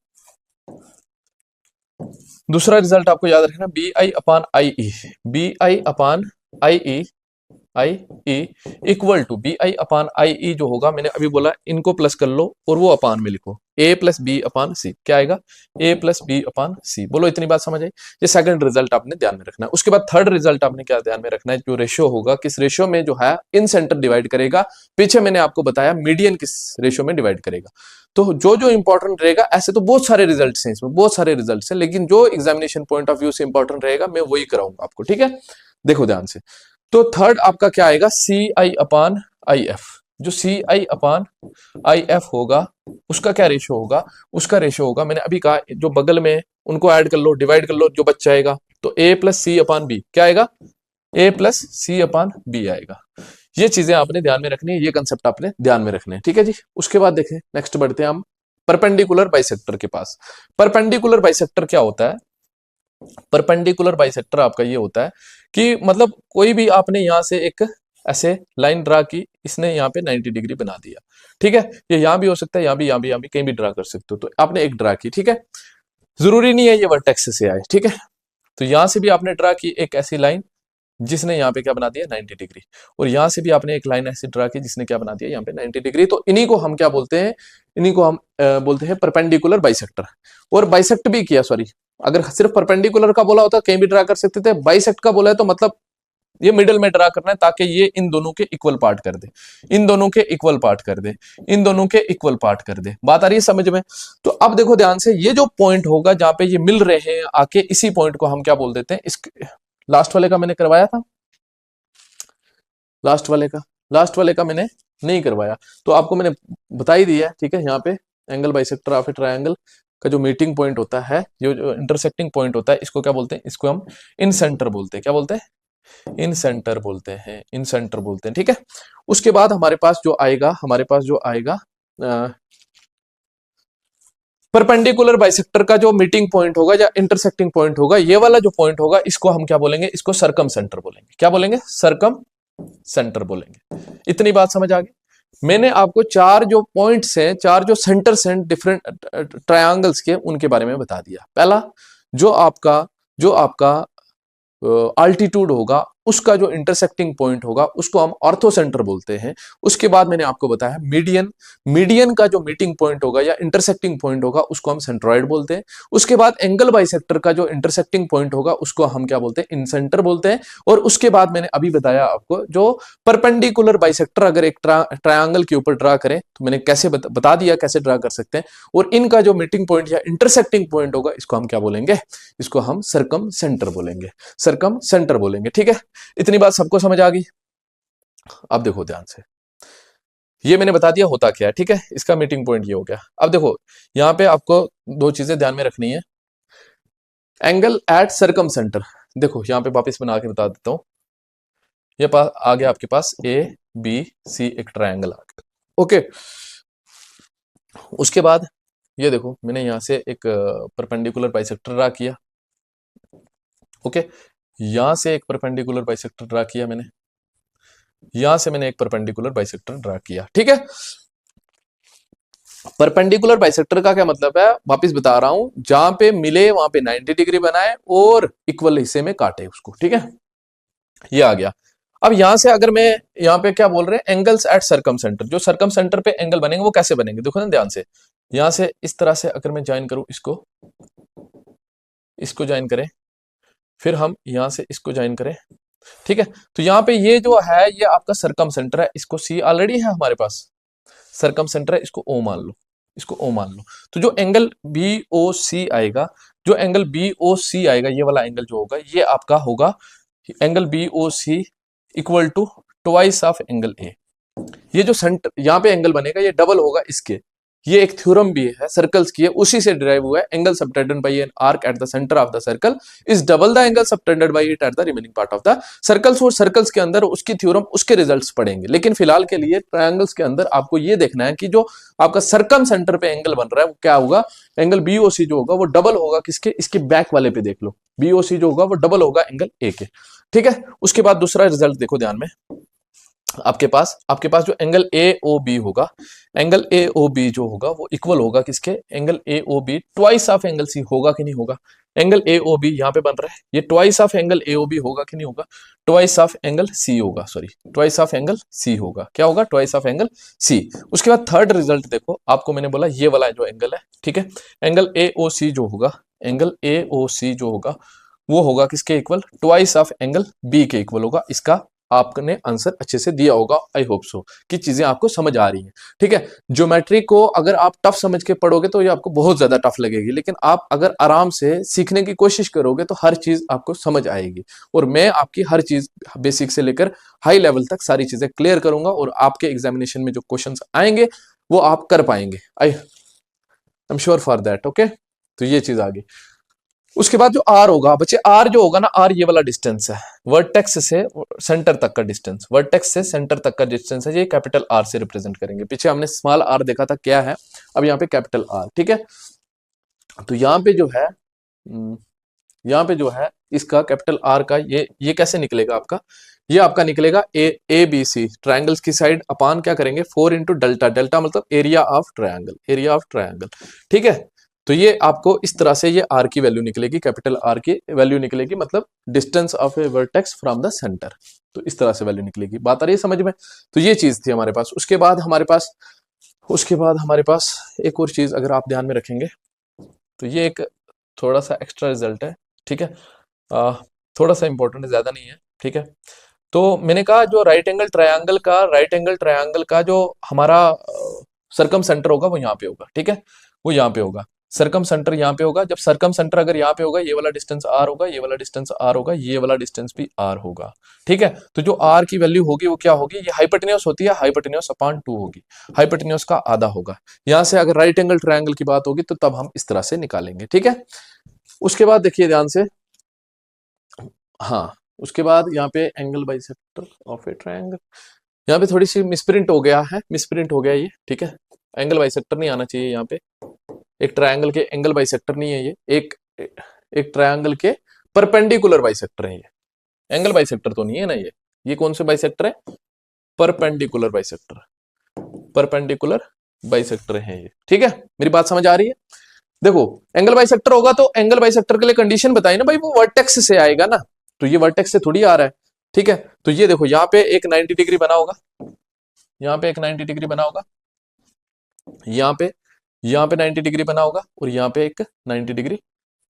[SPEAKER 1] दूसरा रिजल्ट आपको याद रखना, B I upon I E, B I upon I E equal to B I upon I E जो होगा, मैंने अभी बोला इनको प्लस कर लो और वो अपान में लिखो, ए प्लस बी अपान सी, क्या आएगा, ए प्लस बी अपान सी। बोलो इतनी बात समझ आई, ये सेकंड रिजल्ट आपने ध्यान में रखना है। उसके बाद थर्ड रिजल्ट आपने क्या ध्यान में रखना है, जो रेशियो होगा किस रेशियो में जो है इन सेंटर डिवाइड करेगा, पीछे मैंने आपको बताया मीडियन किस रेशियो में डिवाइड करेगा। तो जो जो इंपॉर्टेंट रहेगा, ऐसे तो बहुत सारे रिजल्ट्स हैं इसमें, बहुत सारे रिजल्ट्स हैं, लेकिन जो एग्जामिनेशन पॉइंट ऑफ व्यू से इंपॉर्टेंट रहेगा मैं वही कराऊंगा आपको, ठीक है। देखो ध्यान से, तो थर्ड आपका क्या आएगा, सी आई अपान आई एफ, जो सी आई अपान आई एफ होगा उसका क्या रेशियो होगा, उसका रेशियो होगा मैंने अभी कहा जो बगल में उनको ऐड कर लो, डिवाइड कर लो, जो बच जाएगा तो ए प्लस सी अपान बी, क्या आएगा, ए प्लस सी अपान बी आएगा। ये चीजें आपने ध्यान में रखनी है, ये कंसेप्ट आपने ध्यान में रखने हैं, ठीक है जी। उसके बाद देखें, नेक्स्ट बढ़ते हैं हम परपेंडिकुलर बाइसेक्टर के पास। परपेंडिकुलर बाइसेक्टर क्या होता है, परपेंडिकुलर बाइसेक्टर आपका ये होता है कि मतलब कोई भी आपने यहां से एक ऐसे लाइन ड्रा की, इसने यहाँ पे 90 डिग्री बना दिया, ठीक है, ये यहां भी हो सकता है, यहां भी कहीं भी ड्रा कर सकते हो, तो आपने एक ड्रा की, ठीक है, जरूरी नहीं है ये वर्टेक्स से आए, ठीक है, तो यहां से भी आपने ड्रा की एक ऐसी लाइन जिसने यहाँ पे क्या बना दिया 90 डिग्री, और यहां से भी आपने एक लाइन ऐसी ड्रा की जिसने क्या बना दिया यहाँ पे 90 डिग्री, तो इन्हीं को हम क्या बोलते हैं, इन्हीं को हम बोलते हैं परपेंडिकुलर बाइसेक्टर। और बाइसेक्ट भी किया, सॉरी, अगर सिर्फ परपेंडिकुलर का बोला होता कहीं भी ड्रा कर सकते थे, बाइसेक्ट का बोला है तो मतलब ये मिडल में ड्रा करना है ताकि ये इन दोनों के इक्वल पार्ट कर दे, इन दोनों के इक्वल पार्ट कर दे, इन दोनों के इक्वल पार्ट कर दे। बात आ रही है समझ में। तो अब देखो ध्यान से, ये जो पॉइंट होगा जहां पे ये मिल रहे हैं आके, इसी पॉइंट को हम क्या बोल देते हैं, इस लास्ट वाले का मैंने करवाया था, लास्ट वाले का मैंने नहीं करवाया, तो आपको मैंने बता ही दिया है, ठीक है। यहाँ पे angle bisector of a triangle का जो मीटिंग पॉइंट होता है, जो इंटरसेक्टिंग पॉइंट होता है, इसको क्या बोलते हैं, इसको हम इन सेंटर बोलते हैं, क्या बोलते हैं, इन सेंटर बोलते हैं, इन सेंटर बोलते हैं, ठीक है। उसके बाद हमारे पास जो आएगा परपेंडिकुलर बाइसेक्टर का जो मीटिंग पॉइंट होगा या इंटरसेक्टिंग पॉइंट होगा, ये वाला जो पॉइंट होगा इसको हम क्या बोलेंगे, इसको सरकम सेंटर बोलेंगे, क्या बोलेंगे, सरकम सेंटर बोलेंगे। इतनी बात समझ आ गई। मैंने आपको चार जो पॉइंट्स हैं, चार जो सेंटर्स हैं डिफरेंट ट्रायंगल्स के, उनके बारे में बता दिया। पहला जो आपका अल्टीट्यूड होगा, उसका जो इंटरसेक्टिंग पॉइंट होगा उसको हम ऑर्थो सेंटर बोलते हैं। उसके बाद मैंने आपको बताया मीडियन का जो मीटिंग पॉइंट होगा या इंटरसेक्टिंग पॉइंट होगा उसको हम सेंट्रॉइड बोलते हैं। उसके बाद एंगल बाइसेक्टर का जो इंटरसेक्टिंग पॉइंट होगा उसको हम क्या बोलते हैं, इन सेंटर बोलते हैं। और उसके बाद मैंने अभी बताया आपको, जो परपेंडिकुलर बाइसेक्टर अगर एक ट्रायंगल के ऊपर ड्रा करें तो मैंने कैसे बता दिया कैसे ड्रा कर सकते हैं। और इनका जो मीटिंग पॉइंट या इंटरसेक्टिंग पॉइंट होगा इसको हम क्या बोलेंगे, इसको हम सरकम सेंटर बोलेंगे, सरकम सेंटर बोलेंगे, ठीक है। इतनी बात सबको समझ आ गई। अब देखो ध्यान से, ये मैंने बता दिया होता क्या है, ठीक है, इसका मीटिंग पॉइंट ये हो गया। अब देखो यहां पे आपको दो चीजें ध्यान में रखनी है, एंगल एट सरकम सेंटर। देखो यहां पे वापस बना के बता देता हूं, ये पास आ गया आपके पास ए बी सी, एक ट्रायंगल आ गया, ओके। उसके बाद ये देखो मैंने यहां से एक परपेंडिकुलर बाइसेक्टर ड्रा किया, ओके, यहां से एक परपेंडिकुलर बाइसेक्टर ड्रा किया मैंने, यहां से मैंने एक परपेंडिकुलर बाइसेक्टर ड्रा किया, ठीक है। परपेंडिकुलर बाइसेक्टर का क्या मतलब है, वापस बता रहा हूं, जहां पे मिले वहां पे 90 डिग्री बनाए और इक्वल हिस्से में काटे उसको, ठीक है। ये आ गया। अब यहां से अगर मैं यहाँ पे क्या बोल रहे हैं, एंगल्स एट सरकम सेंटर, जो सरकम सेंटर पे एंगल बनेंगे वो कैसे बनेंगे, देखो ना ध्यान से। यहां से इस तरह से अगर मैं ज्वाइन करूं इसको, इसको ज्वाइन करें, फिर हम यहां से इसको ज्वाइन करें, ठीक है। तो यहाँ पे ये जो है ये आपका सरकम सेंटर है, इसको सी ऑलरेडी है हमारे पास, सरकम सेंटर है, इसको ओ मान लो, इसको ओ मान लो। तो जो एंगल बी ओ सी आएगा, जो एंगल बी ओ सी आएगा, ये वाला एंगल जो होगा ये आपका होगा angle B O C equal to twice of angle A. ये जो सेंटर यहाँ पे एंगल बनेगा ये डबल होगा इसके। ये एक थ्योरम भी है सर्कल्स की है, उसी से डिराइव हुआ है। Angle subtended bye an arc at the centre of the circle is double the angle subtended bye it at the remaining part of the circles. और सर्कल्स के अंदर उसकी थ्योरम, उसके रिजल्ट्स पढ़ेंगे, लेकिन फिलहाल के लिए ट्रायंगल्स के अंदर आपको ये देखना है कि जो आपका सर्कम सेंटर पे एंगल बन रहा है वो क्या होगा, एंगल बीओसी जो होगा वो डबल होगा किसके, इसके बैक वाले पे देख लो, बीओसी जो होगा वो डबल होगा एंगल ए के, ठीक है। उसके बाद दूसरा रिजल्ट देखो ध्यान में, आपके पास जो एंगल ए ओ बी होगा, एंगल ए ओ बी जो होगा वो इक्वल होगा किसके, angle A O B twice of angle C होगा कि नहीं होगा। एंगल ए ओ बी यहाँ पे बन रहा है, ये twice of angle A O B होगा कि नहीं होगा, ट्वाइस ऑफ एंगल सी होगा, sorry twice of angle C होगा, क्या होगा, ट्वाइस ऑफ एंगल सी। उसके बाद थर्ड रिजल्ट देखो, आपको मैंने बोला ये वाला जो एंगल है, ठीक है, एंगल ए ओ सी जो होगा, एंगल ए ओ सी जो होगा वो होगा किसके equal, twice of angle B के इक्वल होगा। इसका आपने आंसर अच्छे से दिया होगा, आई होप सो कि चीजें आपको समझ आ रही हैं, ठीक है। ज्योमेट्री को अगर आप टफ समझ के पढ़ोगे तो ये आपको बहुत ज्यादा टफ लगेगी, लेकिन आप अगर आराम से सीखने की कोशिश करोगे तो हर चीज आपको समझ आएगी। और मैं आपकी हर चीज बेसिक से लेकर हाई लेवल तक सारी चीजें क्लियर करूंगा, और आपके एग्जामिनेशन में जो क्वेश्चन आएंगे वो आप कर पाएंगे, I am sure for that, okay. तो ये चीज आ गई। उसके बाद जो आर होगा बच्चे, आर जो होगा ना, आर ये वाला डिस्टेंस है, वर्टेक्स से सेंटर तक का डिस्टेंस, वर्टेक्स से सेंटर तक का डिस्टेंस है, ये कैपिटल आर से रिप्रेजेंट करेंगे। पीछे हमने स्मॉल आर देखा था क्या है, अब यहाँ पे कैपिटल आर, ठीक है। तो यहाँ पे जो है, यहाँ पे जो है इसका कैपिटल आर का ये कैसे निकलेगा आपका, ये आपका निकलेगा ए बी सी ट्रायंगल्स की साइड अपान क्या करेंगे 4 इंटू डेल्टा, डेल्टा मतलब area of triangle, area of triangle, ठीक है। तो ये आपको इस तरह से ये आर की वैल्यू निकलेगी, कैपिटल आर की वैल्यू निकलेगी, मतलब distance of A vertex from the centre. तो इस तरह से वैल्यू निकलेगी, बात आ रही है समझ में। तो ये चीज थी हमारे पास। उसके बाद हमारे पास एक और चीज अगर आप ध्यान में रखेंगे तो ये एक थोड़ा सा एक्स्ट्रा रिजल्ट है, ठीक है, थोड़ा सा इंपॉर्टेंट है, ज्यादा नहीं है, ठीक है। तो मैंने कहा जो राइट एंगल ट्रायंगल का जो हमारा सरकम सेंटर होगा वो यहाँ पे होगा, ठीक है, वो यहाँ पे होगा, सरकम सेंटर यहाँ पे होगा। जब सरकम सेंटर अगर यहाँ पे होगा, ये वाला डिस्टेंस आर होगा, ये वाला डिस्टेंस आर होगा, ये वाला डिस्टेंस भी आर होगा, ठीक है। तो जो आर की वैल्यू होगी वो क्या होगी, ये हाइपोटेन्यूस होती है, हाइपोटेन्यूस अपॉन 2 होगी, हाइपोटेन्यूस का आधा होगा। यहाँ से अगर राइट एंगल ट्रायंगल की बात होगी तो तब हम इस तरह से निकालेंगे, ठीक है। उसके बाद देखिए ध्यान से, हाँ उसके बाद यहाँ पे angle bisector of a triangle, यहाँ पे थोड़ी सी मिसप्रिंट हो गया है, मिसप्रिंट हो गया ये, ठीक है। एंगल बाइसेक्टर नहीं आना चाहिए यहाँ पे, एक ट्रायंगल के एंगल बाइसेक्टर नहीं है ये, एक ट्रायंगल के परपेंडिकुलर बाइसेक्टर है ये, एंगल बाइसेक्टर तो नहीं है ना ये कौन से बाइसेक्टर है, परपेंडिकुलर बाइसेक्टर, परपेंडिकुलर बाइसेक्टर है ये, ठीक है। मेरी बात समझ आ रही है। देखो एंगल बाइसेक्टर होगा तो एंगल बाइसेक्टर के लिए कंडीशन बताई ना भाई, वो वर्टेक्स से आएगा ना, तो ये वर्टेक्स से थोड़ी आ रहा है, ठीक है। तो ये देखो यहाँ पे एक 90 डिग्री बना होगा, यहाँ पे एक 90 डिग्री बना होगा, यहाँ पे 90 डिग्री बना होगा, और यहाँ पे एक 90 डिग्री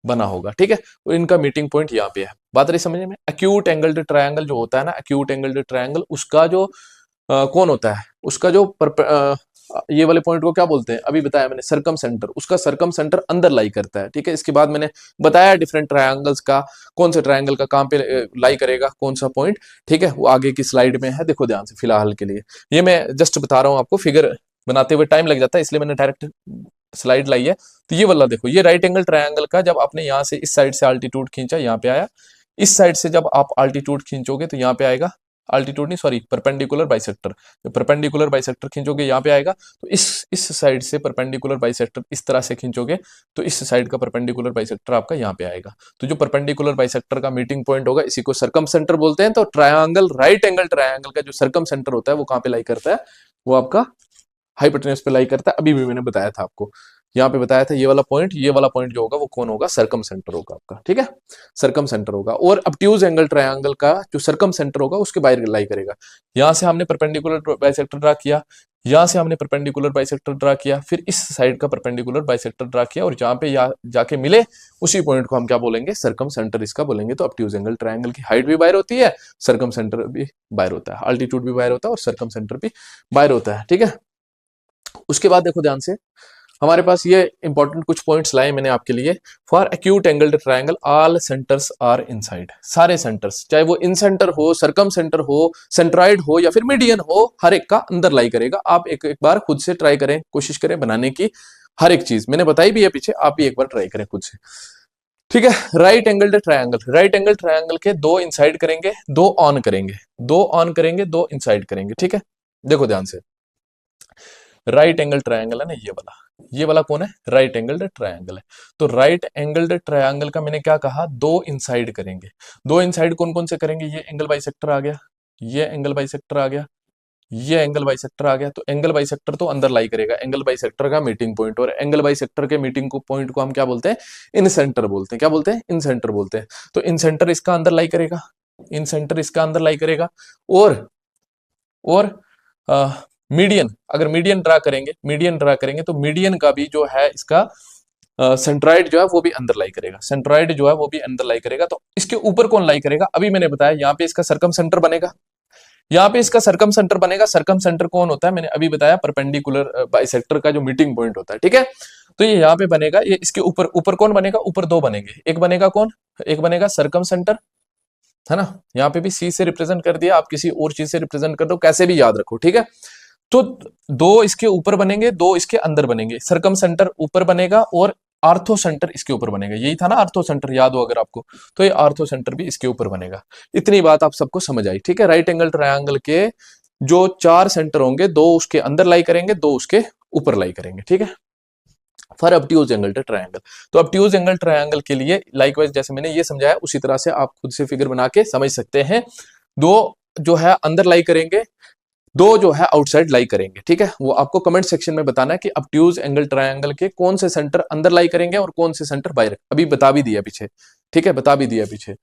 [SPEAKER 1] बना होगा, ठीक है। और इनका मीटिंग पॉइंट यहाँ पे है, बात रही समझ में। एक्यूट एंगल्ड ट्रायंगल जो होता है ना, एक्यूट एंगल्ड ट्रायंगल, उसका जो कौन होता है, उसका जो ये वाले पॉइंट को क्या बोलते हैं, अभी बताया मैंने, सरकम सेंटर, उसका सरकम सेंटर अंदर लाई करता है, ठीक है। इसके बाद मैंने बताया डिफरेंट ट्रायंगल्स का, कौन से ट्रायंगल का कहाँ पे लाई करेगा, कौन सा पॉइंट, ठीक है, वो आगे की स्लाइड में है, देखो ध्यान से। फिलहाल के लिए ये मैं जस्ट बता रहा हूँ आपको, फिगर बनाते हुए टाइम लग जाता है इसलिए मैंने डायरेक्ट स्लाइड लाई है। तो ये वाला देखो, ये राइट एंगल ट्रायंगल का जब आपने यहाँ से इस साइड से अल्टीट्यूड खींचा, यहाँ पे आया, इस साइड से जब आप अल्टीट्यूड खींचोगे तो यहाँ पे आएगा, अल्टीट्यूड नहीं सॉरी, परपेंडिकुलर बाइसेक्टर, जब परपेंडिकुलर बाइसेक्टर खींचोगे यहाँ पे आएगा। तो इस साइड से परपेंडिकुलर बाइसेक्टर इस तरह से खींचोगे तो इस साइड का परपेंडिकुलर बाइसेक्टर आपका यहाँ पे आएगा। तो जो परपेंडिकुलर बाइसेक्टर का मीटिंग पॉइंट होगा इसी को सरकम सेंटर बोलते हैं। तो ट्रायंगल, राइट एंगल ट्रायंगल का जो सरकम सेंटर होता है वो कहाँ पे लाई करता है, वो आपका हाइपोटेन्यूस पे लाई करता है, अभी भी मैंने बताया था आपको। यहाँ पे बताया था ये वाला पॉइंट जो होगा वो कौन होगा, सर्कम सेंटर होगा आपका, ठीक है, सर्कम सेंटर होगा। और ऑब्ट्यूज एंगल ट्रायंगल का जो सर्कम सेंटर होगा उसके बाहर लाई करेगा। यहां से हमने परपेंडिकुलर बाइसेक्टर ड्रा किया, यहां से हमने परपेंडिकुलर बाइसेक्टर ड्रा किया, फिर इस साइड का परपेंडिकुलर बाइसेक्टर ड्रा किया, और जहां पे जाके मिले उसी पॉइंट को हम क्या बोलेंगे, सर्कम सेंटर इसका बोलेंगे। तो ऑब्ट्यूज एंगल ट्रायंगल की हाइट भी बाहर होती है, सर्कम सेंटर भी बाहर होता है, अल्टीट्यूड भी बाहर होता है और सर्कम सेंटर भी बाहर होता है, ठीक है। उसके बाद देखो ध्यान से, हमारे पास ये इंपॉर्टेंट कुछ पॉइंट्स लाए मैंने आपके लिए। For acute angled triangle all centres are inside, सारे सेंटर्स, चाहे वो इन सेंटर हो, सर्कम सेंटर हो, सेंट्रॉइड हो या फिर मीडियन हो, हर एक का अंदर लाई करेगा। आप एक बार खुद से ट्राई करें, कोशिश करें बनाने की, हर एक चीज मैंने बताई भी है पीछे, आप भी एक बार ट्राई करें खुद से, ठीक है। Right angled triangle, right angle triangle के दो इनसाइड करेंगे, दो ऑन करेंगे, दो ऑन करेंगे, दो इनसाइड करेंगे, ठीक है। देखो ध्यान से, राइट एंगल ट्रायंगल है ना ये वाला कौन है, राइट एंगल्ड ट्रायंगल है। तो राइट एंगल्ड ट्रायंगल का मैंने क्या कहा, दो इनसाइड करेंगे। दो इनसाइड कौन कौन से करेंगे, ये एंगल बाइसेक्टर आ गया, ये एंगल बाइसेक्टर आ गया, ये एंगल बाइसेक्टर आ गया। तो एंगल बाइसेक्टर तो अंदर लाई करेगा, एंगल बाइसेक्टर का मीटिंग पॉइंट, और एंगल बाइसेक्टर के मीटिंग को पॉइंट को हम क्या बोलते हैं, इन सेंटर बोलते हैं। क्या बोलते हैं, इन सेंटर बोलते हैं। तो इन सेंटर इसका अंदर लाई करेगा, इन सेंटर इसका अंदर लाई करेगा। और मीडियन, अगर मीडियन ड्रा करेंगे तो मीडियन का भी जो है इसका सेंट्रॉइड जो है वो भी अंदर लाई करेगा, सेंट्रॉइड जो है वो भी अंदर लाई करेगा। तो इसके ऊपर कौन लाई करेगा, अभी मैंने बताया यहाँ पे इसका सर्कम सेंटर बनेगा, यहाँ पे इसका सर्कम सेंटर बनेगा। सर्कम सेंटर कौन होता है, मैंने अभी बताया, परपेंडिकुलर बाइसेक्टर का जो मीटिंग पॉइंट होता है, ठीक है। तो ये यहाँ पे बनेगा, ये इसके ऊपर कौन बनेगा, ऊपर दो बनेंगे, एक बनेगा कौन, एक बनेगा सर्कम सेंटर, है ना। यहाँ पे भी सी से रिप्रेजेंट कर दिया, आप किसी और चीज से रिप्रेजेंट कर दो, कैसे भी याद रखो, ठीक है। तो दो इसके ऊपर बनेंगे, दो इसके अंदर बनेंगे, सर्कम सेंटर ऊपर बनेगा और आर्थो सेंटर इसके ऊपर बनेगा। यही था ना आर्थो सेंटर, याद हो अगर आपको, तो ये आर्थो सेंटर भी इसके ऊपर बनेगा। इतनी बात आप सबको समझ आई, ठीक है। राइट एंगल ट्रायंगल के जो चार सेंटर होंगे, दो उसके अंदर लाई करेंगे, दो उसके ऊपर लाई करेंगे, ठीक है। फॉर ऑब्ट्यूज एंगल ट्रायंगल, तो ऑब्ट्यूज एंगल ट्रायंगल के लिए लाइकवाइज जैसे मैंने ये समझाया उसी तरह से आप खुद से फिगर बना के समझ सकते हैं। दो जो है अंदर लाई करेंगे, दो जो है आउटसाइड लाई करेंगे, ठीक है। वो आपको कमेंट सेक्शन में बताना है कि ऑब्ट्यूज एंगल ट्रायंगल के कौन से सेंटर अंदर लाई करेंगे और कौन से सेंटर बाहर, अभी बता भी दिया पीछे, ठीक है, बता भी दिया पीछे।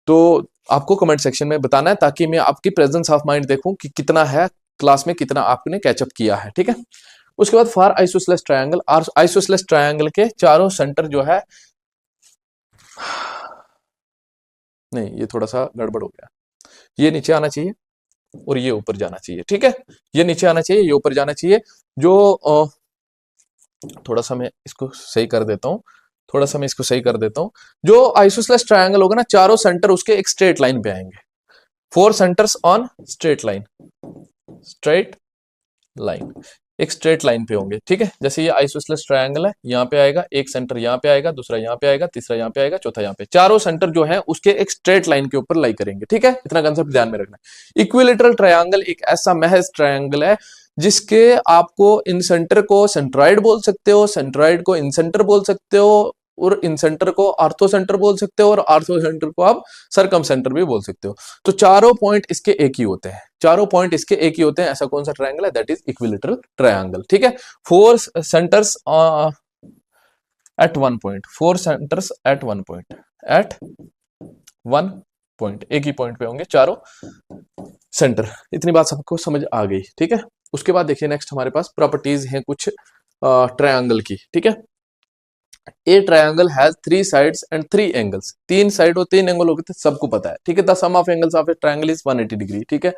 [SPEAKER 1] तो आपको कमेंट सेक्शन में बताना है ताकि मैं आपकी प्रेजेंस ऑफ माइंड देखूं कि कितना है क्लास में, कितना आपने कैचअप किया है, ठीक है। उसके बाद for isosceles triangle, isosceles triangle के चारों सेंटर जो है, नहीं ये थोड़ा सा गड़बड़ हो गया, ये नीचे आना चाहिए और ये ऊपर जाना चाहिए, ठीक है। ये नीचे आना चाहिए, ये ऊपर जाना चाहिए। जो थोड़ा सा मैं इसको सही कर देता हूँ, थोड़ा सा मैं इसको सही कर देता हूँ। जो आइसोसेलेस ट्रायंगल होगा ना, चारों सेंटर उसके एक स्ट्रेट लाइन पे आएंगे, 4 centres on straight line, straight line, एक स्ट्रेट लाइन पे होंगे, ठीक है। जैसे ये आइसोसेलेस ट्रायंगल है, यहाँ पे आएगा एक सेंटर, यहाँ पे आएगा दूसरा, यहाँ पे आएगा तीसरा, यहाँ पे आएगा चौथा, यहाँ पे चारों सेंटर जो है उसके एक स्ट्रेट लाइन के ऊपर लाई करेंगे, ठीक है। इतना कंसेप्ट ध्यान में रखना है। इक्विलेटरल ट्रायंगल एक ऐसा महज ट्रायंगल है जिसके आपको इन सेंटर को सेंट्रॉइड बोल सकते हो, सेंट्रॉइड को इन सेंटर बोल सकते हो, और इन सेंटर को आर्थो सेंटर बोल सकते हो, और आर्थो सेंटर को आप सर्कम सेंटर भी बोल सकते हो। तो चारों पॉइंट इसके एक ही होते हैं, चारों पॉइंट इसके एक ही होते हैं। ऐसा कौन सा ट्रायंगल है, दैट इज इक्विलेटरल ट्रायंगल, ठीक है। 4 centres at one point, 4 centres at one point, at one point, एक ही पॉइंट पे होंगे चारों सेंटर। इतनी बात सबको समझ आ गई, ठीक है। उसके बाद देखिए नेक्स्ट हमारे पास प्रॉपर्टीज हैं कुछ ट्रायंगल की, ठीक है। ए triangle has 3 sides and 3 angles, 3 side और 3 एंगल होते हैं, सबको पता है, ठीक है। The sum of angles of a triangle is 180 degree, ठीक है।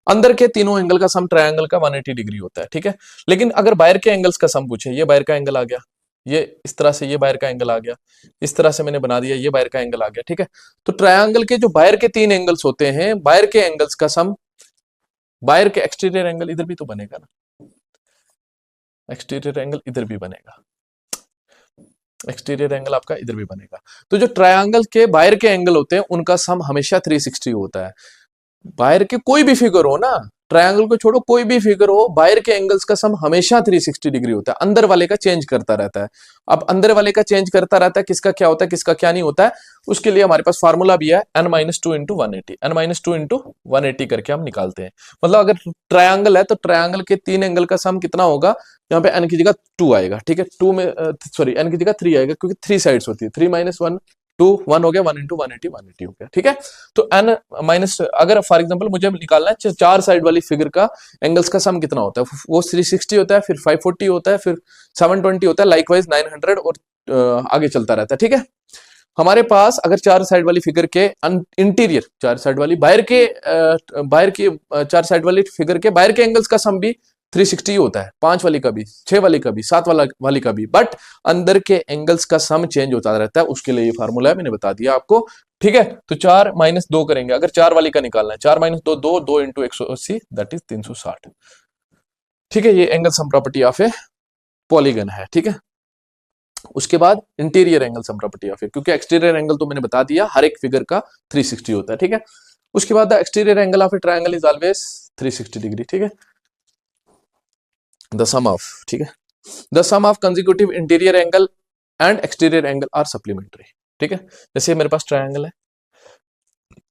[SPEAKER 1] अंदर के तीनों एंगल का सम ट्रायंगल का 180 डिग्री होता है, ठीक है। लेकिन अगर बाहर के एंगल्स का सम पूछे, ये बाहर का एंगल आ गया, ये इस तरह से ये बाहर का एंगल आ गया, इस तरह से मैंने बना दिया, ये बाहर का एंगल आ गया, ठीक है। तो ट्रायंगल के जो बाहर के 3 एंगल्स होते हैं, बाहर के एंगल्स का सम, बाहर के एक्सटीरियर एंगल इधर भी तो बनेगा ना, एक्सटीरियर एंगल इधर भी बनेगा, एक्सटीरियर एंगल आपका इधर भी बनेगा। तो जो ट्रायंगल के बाहर के एंगल होते हैं उनका सम हमेशा 360 होता है। बाहर के कोई भी फिगर हो ना, ट्रायंगल को छोड़ो, कोई भी फिगर हो, बाहर के एंगल्स का सम हमेशा 360 डिग्री होता है, अंदर वाले का चेंज करता रहता है। अब अंदर वाले का चेंज करता रहता है, किसका क्या होता है किसका क्या नहीं होता है, उसके लिए हमारे पास फार्मूला भी है n-2 इंटू 180, n-2 इंटू 180 करके हम निकालते हैं। मतलब अगर ट्रायंगल है तो ट्रायंगल के तीन एंगल का सम कितना होगा, यहाँ पे n की जगह 2 आएगा, ठीक है, 2 में सॉरी n की जगह 3 आएगा, क्योंकि 3 साइड्स होती है, 3 माइनस 1 2 1 हो गया, 1 इंटू 180 180 हो गया, ठीक है। तो n माइनस, अगर फॉर एग्जांपल मुझे निकालना है चार साइड वाली फिगर का एंगल्स का सम कितना होता है, वो 360 होता है, फिर 540 होता है, फिर 720 होता है, लाइकवाइज 900 और आगे चलता रहता है, ठीक है। हमारे पास अगर चार साइड वाली फिगर के इंटीरियर, चार साइड वाली बाहर के चार साइड वाली फिगर के बाहर के एंगल्स का सम भी 360 होता है, 5 वाली का भी, 6 वाली का भी, 7 वाली का भी, बट अंदर के एंगल्स का सम चेंज होता रहता है, उसके लिए ये फार्मूला है, मैंने बता दिया आपको, ठीक है। तो 4 माइनस 2 करेंगे, अगर 4 वाली का निकालना है, 4 माइनस 2 2 2 इंटू 180 दैट इज 360, ठीक है। ये angle sum property of a polygon है, ठीक है। उसके बाद interior angle sum property of a, क्योंकि एक्सटीरियर एंगल तो मैंने बता दिया हर एक फिगर का 360 होता है, ठीक है। उसके बाद the exterior angle of a triangle is always 360 degree, ठीक है। द सम ऑफ, ठीक है, the sum of consecutive interior angle and exterior angle are supplementary, ठीक है। जैसे मेरे पास ट्रायंगल है,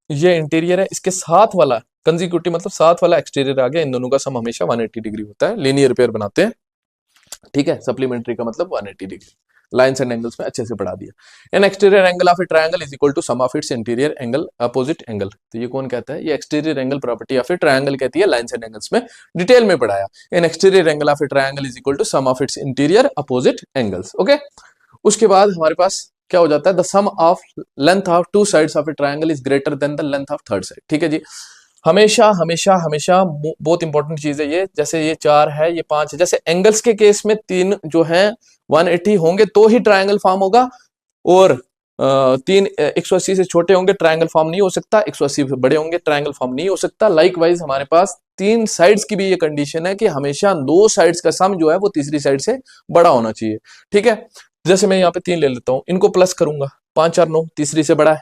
[SPEAKER 1] ये इंटीरियर है, इसके साथ वाला कंसेक्यूटिव मतलब साथ वाला एक्सटीरियर आ गया, इन दोनों का सम हमेशा 180 डिग्री होता है, लीनियर पेयर बनाते हैं, ठीक है। सप्लीमेंट्री का मतलब 180 डिग्री, लाइन्स एंड एंगल्स में अच्छे से पढ़ा दिया। An exterior angle of a triangle is equal to sum of its interior angle opposite angle, तो ये कौन कहता है, ये exterior angle property of a triangle कहती है, लाइन्स एंड एंगल्स में डिटेल में पढ़ाया। An exterior angle of a triangle is equal to sum of its interior opposite angles, okay. उसके बाद हमारे पास क्या हो जाता है, the sum of length of two sides of a triangle is greater then the length of third side, ठीक है जी। हमेशा हमेशा हमेशा बहुत इंपॉर्टेंट चीज है ये, जैसे ये 4 है, ये 5 है, जैसे एंगल्स के केस में 3 जो है 180 होंगे तो ही ट्रायंगल फॉर्म होगा, और 3 180 से छोटे होंगे ट्रायंगल फॉर्म नहीं हो सकता, 180 से बड़े होंगे ट्रायंगल फॉर्म नहीं हो सकता। लाइकवाइज हमारे पास 3 साइड्स की भी ये कंडीशन है कि हमेशा 2 साइड्स का सम जो है वो तीसरी साइड से बड़ा होना चाहिए, ठीक है। जैसे मैं यहाँ पे 3 ले लेता हूँ, इनको प्लस करूंगा, 5 4 9 तीसरी से बड़ा है,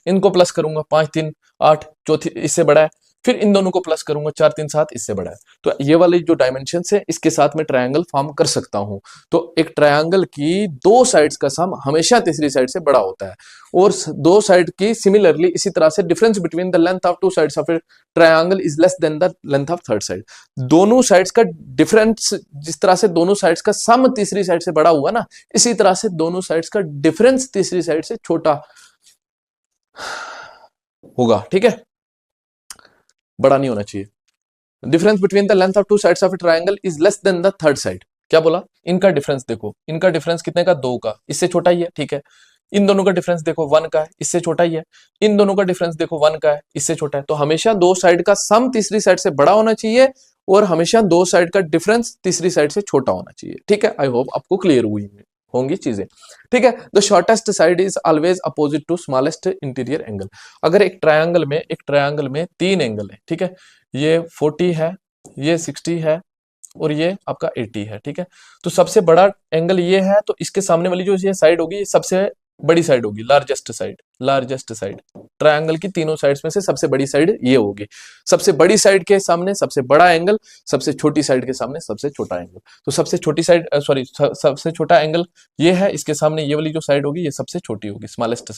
[SPEAKER 1] इनको प्लस करूंगा, 5 3 8 चौथी इससे बड़ा है, फिर इन दोनों को प्लस करूंगा, 4 3 7 इससे बड़ा है। तो ये वाली जो डायमेंशन है इसके साथ में ट्रायंगल फॉर्म कर सकता हूं। तो एक ट्रायंगल की 2 साइड्स का सम हमेशा तीसरी साइड से बड़ा होता है, और 2 साइड की सिमिलरली इसी तरह से difference between the length of 2 sides of a triangle is less than the length of third side. दोनों साइड्स का डिफरेंस, जिस तरह से दोनों साइड्स का सम तीसरी साइड से बड़ा हुआ ना, इसी तरह से दोनों साइड्स का डिफरेंस तीसरी साइड से छोटा होगा, ठीक है, बड़ा नहीं होना चाहिए। Difference between the length of two sides of a triangle is less than the third side, क्या बोला, इनका डिफरेंस देखो, इनका डिफरेंस कितने का, 2 का, इससे छोटा ही है, ठीक है। इन दोनों का डिफरेंस देखो 1 का है, इससे छोटा ही है। इन दोनों का डिफरेंस देखो 1 का है, इससे छोटा है। तो हमेशा 2 साइड का सम तीसरी साइड से बड़ा होना चाहिए, और हमेशा 2 साइड का डिफरेंस तीसरी साइड से छोटा होना चाहिए, ठीक है। आई होप आपको क्लियर हुई होंगी चीजें, ठीक है। The shortest side is always opposite to smallest interior angle. अगर एक ट्रायंगल में 3 एंगल है, ठीक है, ये 40 है, ये 60 है, और ये आपका 80 है, ठीक है। तो सबसे बड़ा एंगल ये है, तो इसके सामने वाली जो ये साइड होगी, ये सबसे बड़ी साइड होगी, लार्जेस्ट साइड ट्रायंगल की तीनों साइड्स में से सबसे बड़ी साइड ये होगी। सबसे बड़ी साइड के सामने सबसे बड़ा एंगल, सबसे छोटी साइड के सामने सबसे छोटा एंगल। तो सबसे छोटी साइड सबसे छोटा एंगल ये है, इसके सामने ये वाली जो साइड होगी ये सबसे छोटी होगी, स्मॉलेस्ट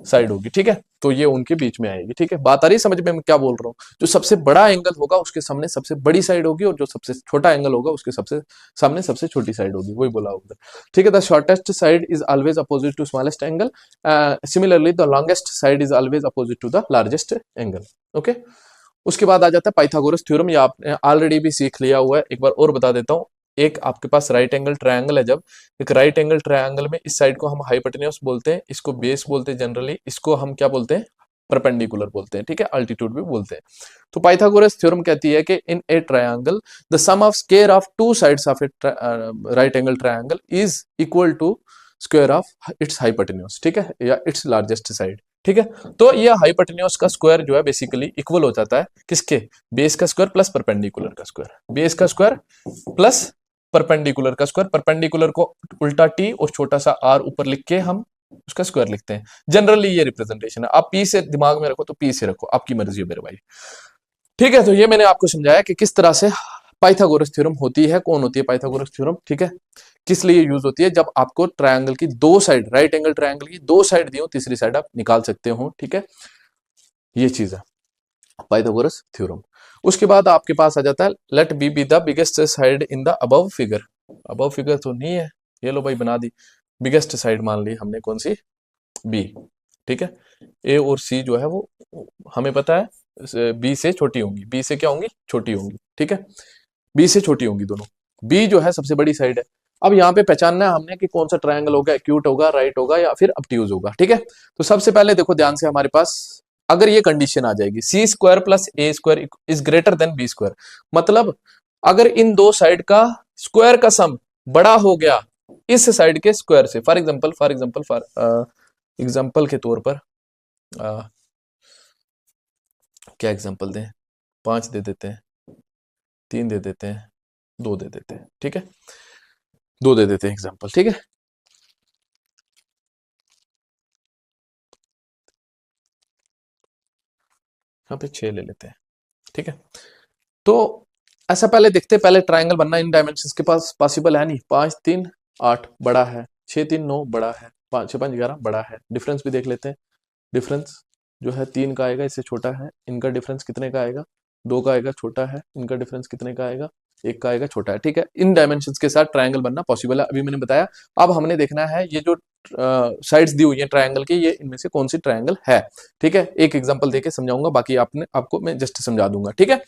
[SPEAKER 1] साइड होगी, ठीक है। तो ये उनके बीच में आएगी, ठीक है। बात आ रही है समझ में मैं क्या बोल रहा हूँ। जो सबसे बड़ा एंगल होगा उसके सामने सबसे बड़ी साइड होगी, और जो सबसे छोटा एंगल होगा उसके सामने सबसे छोटी साइड होगी, वही बोला होगा, ठीक है। The shortest side is always opposite to smallest angle, similarly the longest side is always opposite to the largest angle, okay. उसके बाद आ जाता है पाइथागोरस थ्योरम, ये आपने ऑलरेडी भी सीख लिया हुआ है, एक बार और बता देता हूँ। एक आपके पास राइट एंगल ट्रायंगल है, जब एक राइट एंगल ट्रायंगल में इस साइड को हम हाइपोटेन्यूस बोलते हैं, इसको बेस बोलते हैं जनरली, इसको हम क्या बोलते हैं, परपेंडिकुलर बोलते हैं, ठीक है, अल्टीट्यूड भी बोलते हैं। तो पाइथागोरस थ्योरम कहती है कि in a triangle the sum of square of 2 sides of a right angle triangle is equal to square of its hypotenuse, ठीक है, या इट्स लार्जेस्ट साइड, ठीक है। तो ये हाइपोटेन्यूस का स्क्वायर जो है बेसिकली इक्वल हो जाता है किसके, बेस का स्क्वायर प्लस परपेंडिकुलर का स्क्वायर, बेस का स्क्वायर प्लस परपेंडिकुलर का स्क्वायर। परपेंडिकुलर को उल्टा टी और छोटा सा आर ऊपर लिख के हम उसका स्क्वायर लिखते हैं। जनरली ये रिप्रेजेंटेशन है, आप पी से दिमाग में रखो तो पी से रखो, आपकी मर्जी है मेरे भाई, ठीक है, तो ये मैंने आपको समझाया कि किस तरह से पाइथागोरस थ्योरम होती है, कौन होती है पाइथागोरस थ्योरम, ठीक है, किस लिए यूज होती है, जब आपको ट्रायंगल की दो साइड, राइट एंगल ट्रायंगल की दो साइड दी हो, तीसरी साइड आप निकाल सकते हो, ठीक है, ये चीज है पाइथागोरस थ्योरम। उसके बाद आपके पास आ जाता है let be the biggest side in the above figure. Above figure तो नहीं है, ये लो भाई बना दी, बिगेस्ट साइड मान ली हमने कौन सी, बी, ठीक है, ए और सी जो है वो हमें पता है बी से छोटी होंगी, बी से क्या होंगी, छोटी होंगी, ठीक है, बी से छोटी होंगी दोनों, बी जो है सबसे बड़ी साइड है। अब यहाँ पे पहचानना है हमने कि कौन सा ट्रायंगल होगा, एक्यूट होगा, राइट होगा या फिर ऑब्ट्यूज होगा, ठीक है। तो सबसे पहले देखो ध्यान से, हमारे पास अगर ये कंडीशन आ जाएगी C square plus A square is greater than B square, मतलब अगर इन दो साइड का स्क्वायर का सम बड़ा हो गया इस साइड के स्क्वायर से, फॉर एग्जाम्पल के तौर पर क्या एग्जाम्पल दें, 5 दे देते हैं, 3 दे देते हैं, 2 दे देते हैं, ठीक है, 2 दे देते हैं एग्जाम्पल, ठीक है। यहाँ पे 6 ले लेते हैं, ठीक है। तो ऐसा पहले देखते हैं, पहले ट्रायंगल बनना इन डायमेंशंस के पास पॉसिबल है नहीं, 5 3 8 बड़ा है, 6 3 9 बड़ा है, 5 6 5 11 बड़ा है। डिफरेंस भी देख लेते हैं, डिफरेंस जो है 3 का आएगा, इससे छोटा है, इनका डिफरेंस कितने का आएगा, 2 का आएगा, छोटा है, इनका डिफरेंस कितने का आएगा, 1 का आएगा, छोटा है, ठीक है। इन डायमेंशंस के साथ ट्रायंगल बनना पॉसिबल है, अभी मैंने बताया। अब हमने देखना है ये जो साइड्स दी हुई है ट्रायंगल की, ये इनमें से कौन सी ट्रायंगल है, ठीक है। एक एग्जांपल देके समझाऊंगा, बाकी आपको मैं जस्ट समझा दूंगा, ठीक है।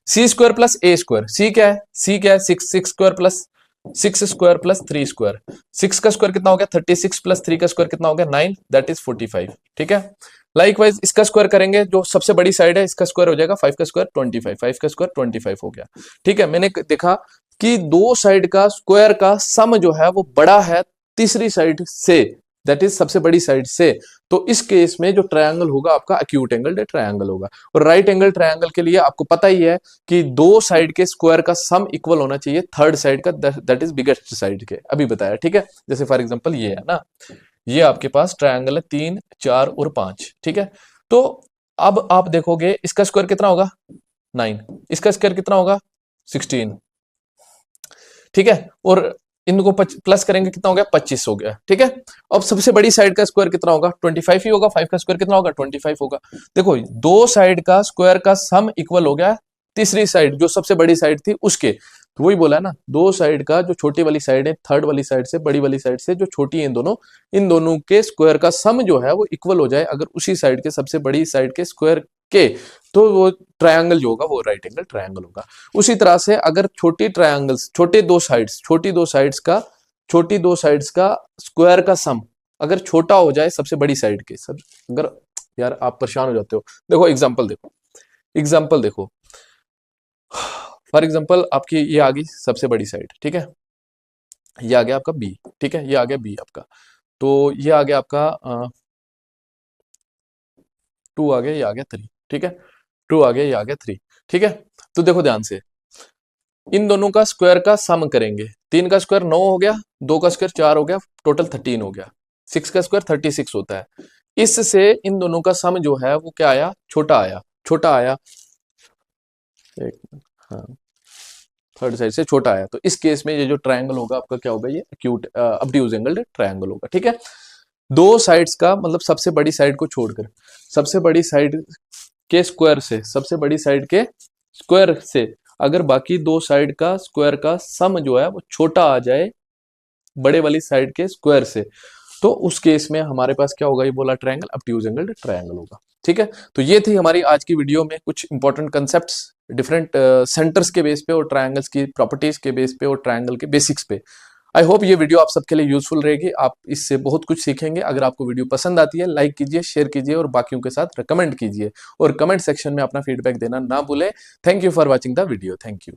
[SPEAKER 1] सी स्क्वायर प्लस ए स्क्वायर, सी क्या है, सी क्या है, 6 square plus 6 square plus 3 square, 6 का स्क्वायर कितना हो गया 36 प्लस 3 का स्क्वायर कितना हो गया 9, दैट इज 45, ठीक है। लाइकवाइज इसका स्क्वायर करेंगे, जो सबसे बड़ी साइड है इसका स्क्वायर हो जाएगा 5 का स्क्वायर 25, 5 का स्क्वायर 25 हो गया, ठीक है। मैंने देखा कि दो साइड का स्क्वायर का सम जो है वो बड़ा है तीसरी साइड से, दैट इज सबसे बड़ी साइड से, तो इस केस में जो ट्रायंगल होगा आपका एक्यूट एंगल ट्रायंगल होगा। और राइट एंगल ट्रायंगल के लिए आपको पता ही है कि दो साइड के स्क्वायर का सम इक्वल होना चाहिए थर्ड साइड का, दैट इज बिगेस्ट साइड के, अभी बताया, ठीक है। जैसे फॉर एग्जांपल ये है ना, ये आपके पास ट्रायंगल है 3 4 और 5, ठीक है। तो अब आप देखोगे इसका स्क्वायर कितना होगा 9, इसका स्क्वायर कितना होगा 16, ठीक है, और इनको प्लस करेंगे कितना हो गया 25 हो गया, ठीक है। अब सबसे बड़ी साइड का स्क्वायर कितना होगा 25 ही होगा, 5 का स्क्वायर कितना होगा 25 होगा। देखो दो साइड का स्क्वायर का सम इक्वल हो गया तीसरी साइड जो सबसे बड़ी साइड थी उसके, तो वही बोला ना, दो साइड का जो छोटी वाली साइड है थर्ड वाली साइड से, बड़ी वाली साइड से जो छोटी है इन दोनों के स्क्वायर का सम जो है वो इक्वल हो जाए अगर उसी साइड के सबसे बड़ी साइड के स्क्वायर के, तो वो ट्रायंगल जो होगा वो राइट एंगल ट्रायंगल होगा। उसी तरह से अगर छोटी ट्रायंगल्स, छोटी दो साइड्स का स्क्वायर का सम अगर छोटा हो जाए सबसे बड़ी साइड के, सब अगर, यार आप परेशान हो जाते हो, देखो एग्जांपल देखो फॉर एग्जांपल आपकी ये आ गई सबसे बड़ी साइड, ठीक है, ये आ गया आपका बी, ठीक है, ये आ गया बी आपका, तो ये आ गया आपका 2 आ गया, ये आ गया 3, ठीक है, 2 आ गया, ये आ गया 3, ठीक है। तो देखो ध्यान से इन दोनों का स्क्वायर का सम करेंगे, 3 का स्क्वायर 9 हो गया, 2 का स्क्वायर 4 हो गया, टोटल 13 हो गया, 6 का स्क्वायर 36 होता है। इससे इन दोनों का सम जो है वो क्या आया, छोटा आया, एक, हाँ, थर्ड साइड से छोटा आया, तो इस केस में ये जो ट्रायंगल होगा आपका क्या होगा, ये एक्यूट ऑब्ट्यूज एंगल ट्रायंगल होगा, ठीक है। दो साइड्स का मतलब सबसे बड़ी साइड को छोड़कर सबसे बड़ी साइड के स्क्वायर से, सबसे बड़ी साइड के स्क्वायर से अगर बाकी दो साइड का स्क्वायर का सम जो है वो छोटा आ जाए बड़े वाली साइड के स्क्वायर से, तो उस केस में हमारे पास क्या होगा, ये बोला ट्रायंगल ऑब्ट्यूज एंगल ट्रायंगल होगा, ठीक है। तो ये थी हमारी आज की वीडियो में कुछ इंपॉर्टेंट कंसेप्ट्स डिफरेंट सेंटर्स के बेस पे और ट्रायंगल्स की प्रॉपर्टीज के बेस पे और ट्रायंगल के बेसिक्स पे। आई होप ये वीडियो आप सबके लिए यूजफुल रहेगी, आप इससे बहुत कुछ सीखेंगे। अगर आपको वीडियो पसंद आती है लाइक कीजिए, शेयर कीजिए और बाकियों के साथ रिकमेंड कीजिए, और कमेंट सेक्शन में अपना फीडबैक देना ना भूलें। Thank you for watching the video, thank you.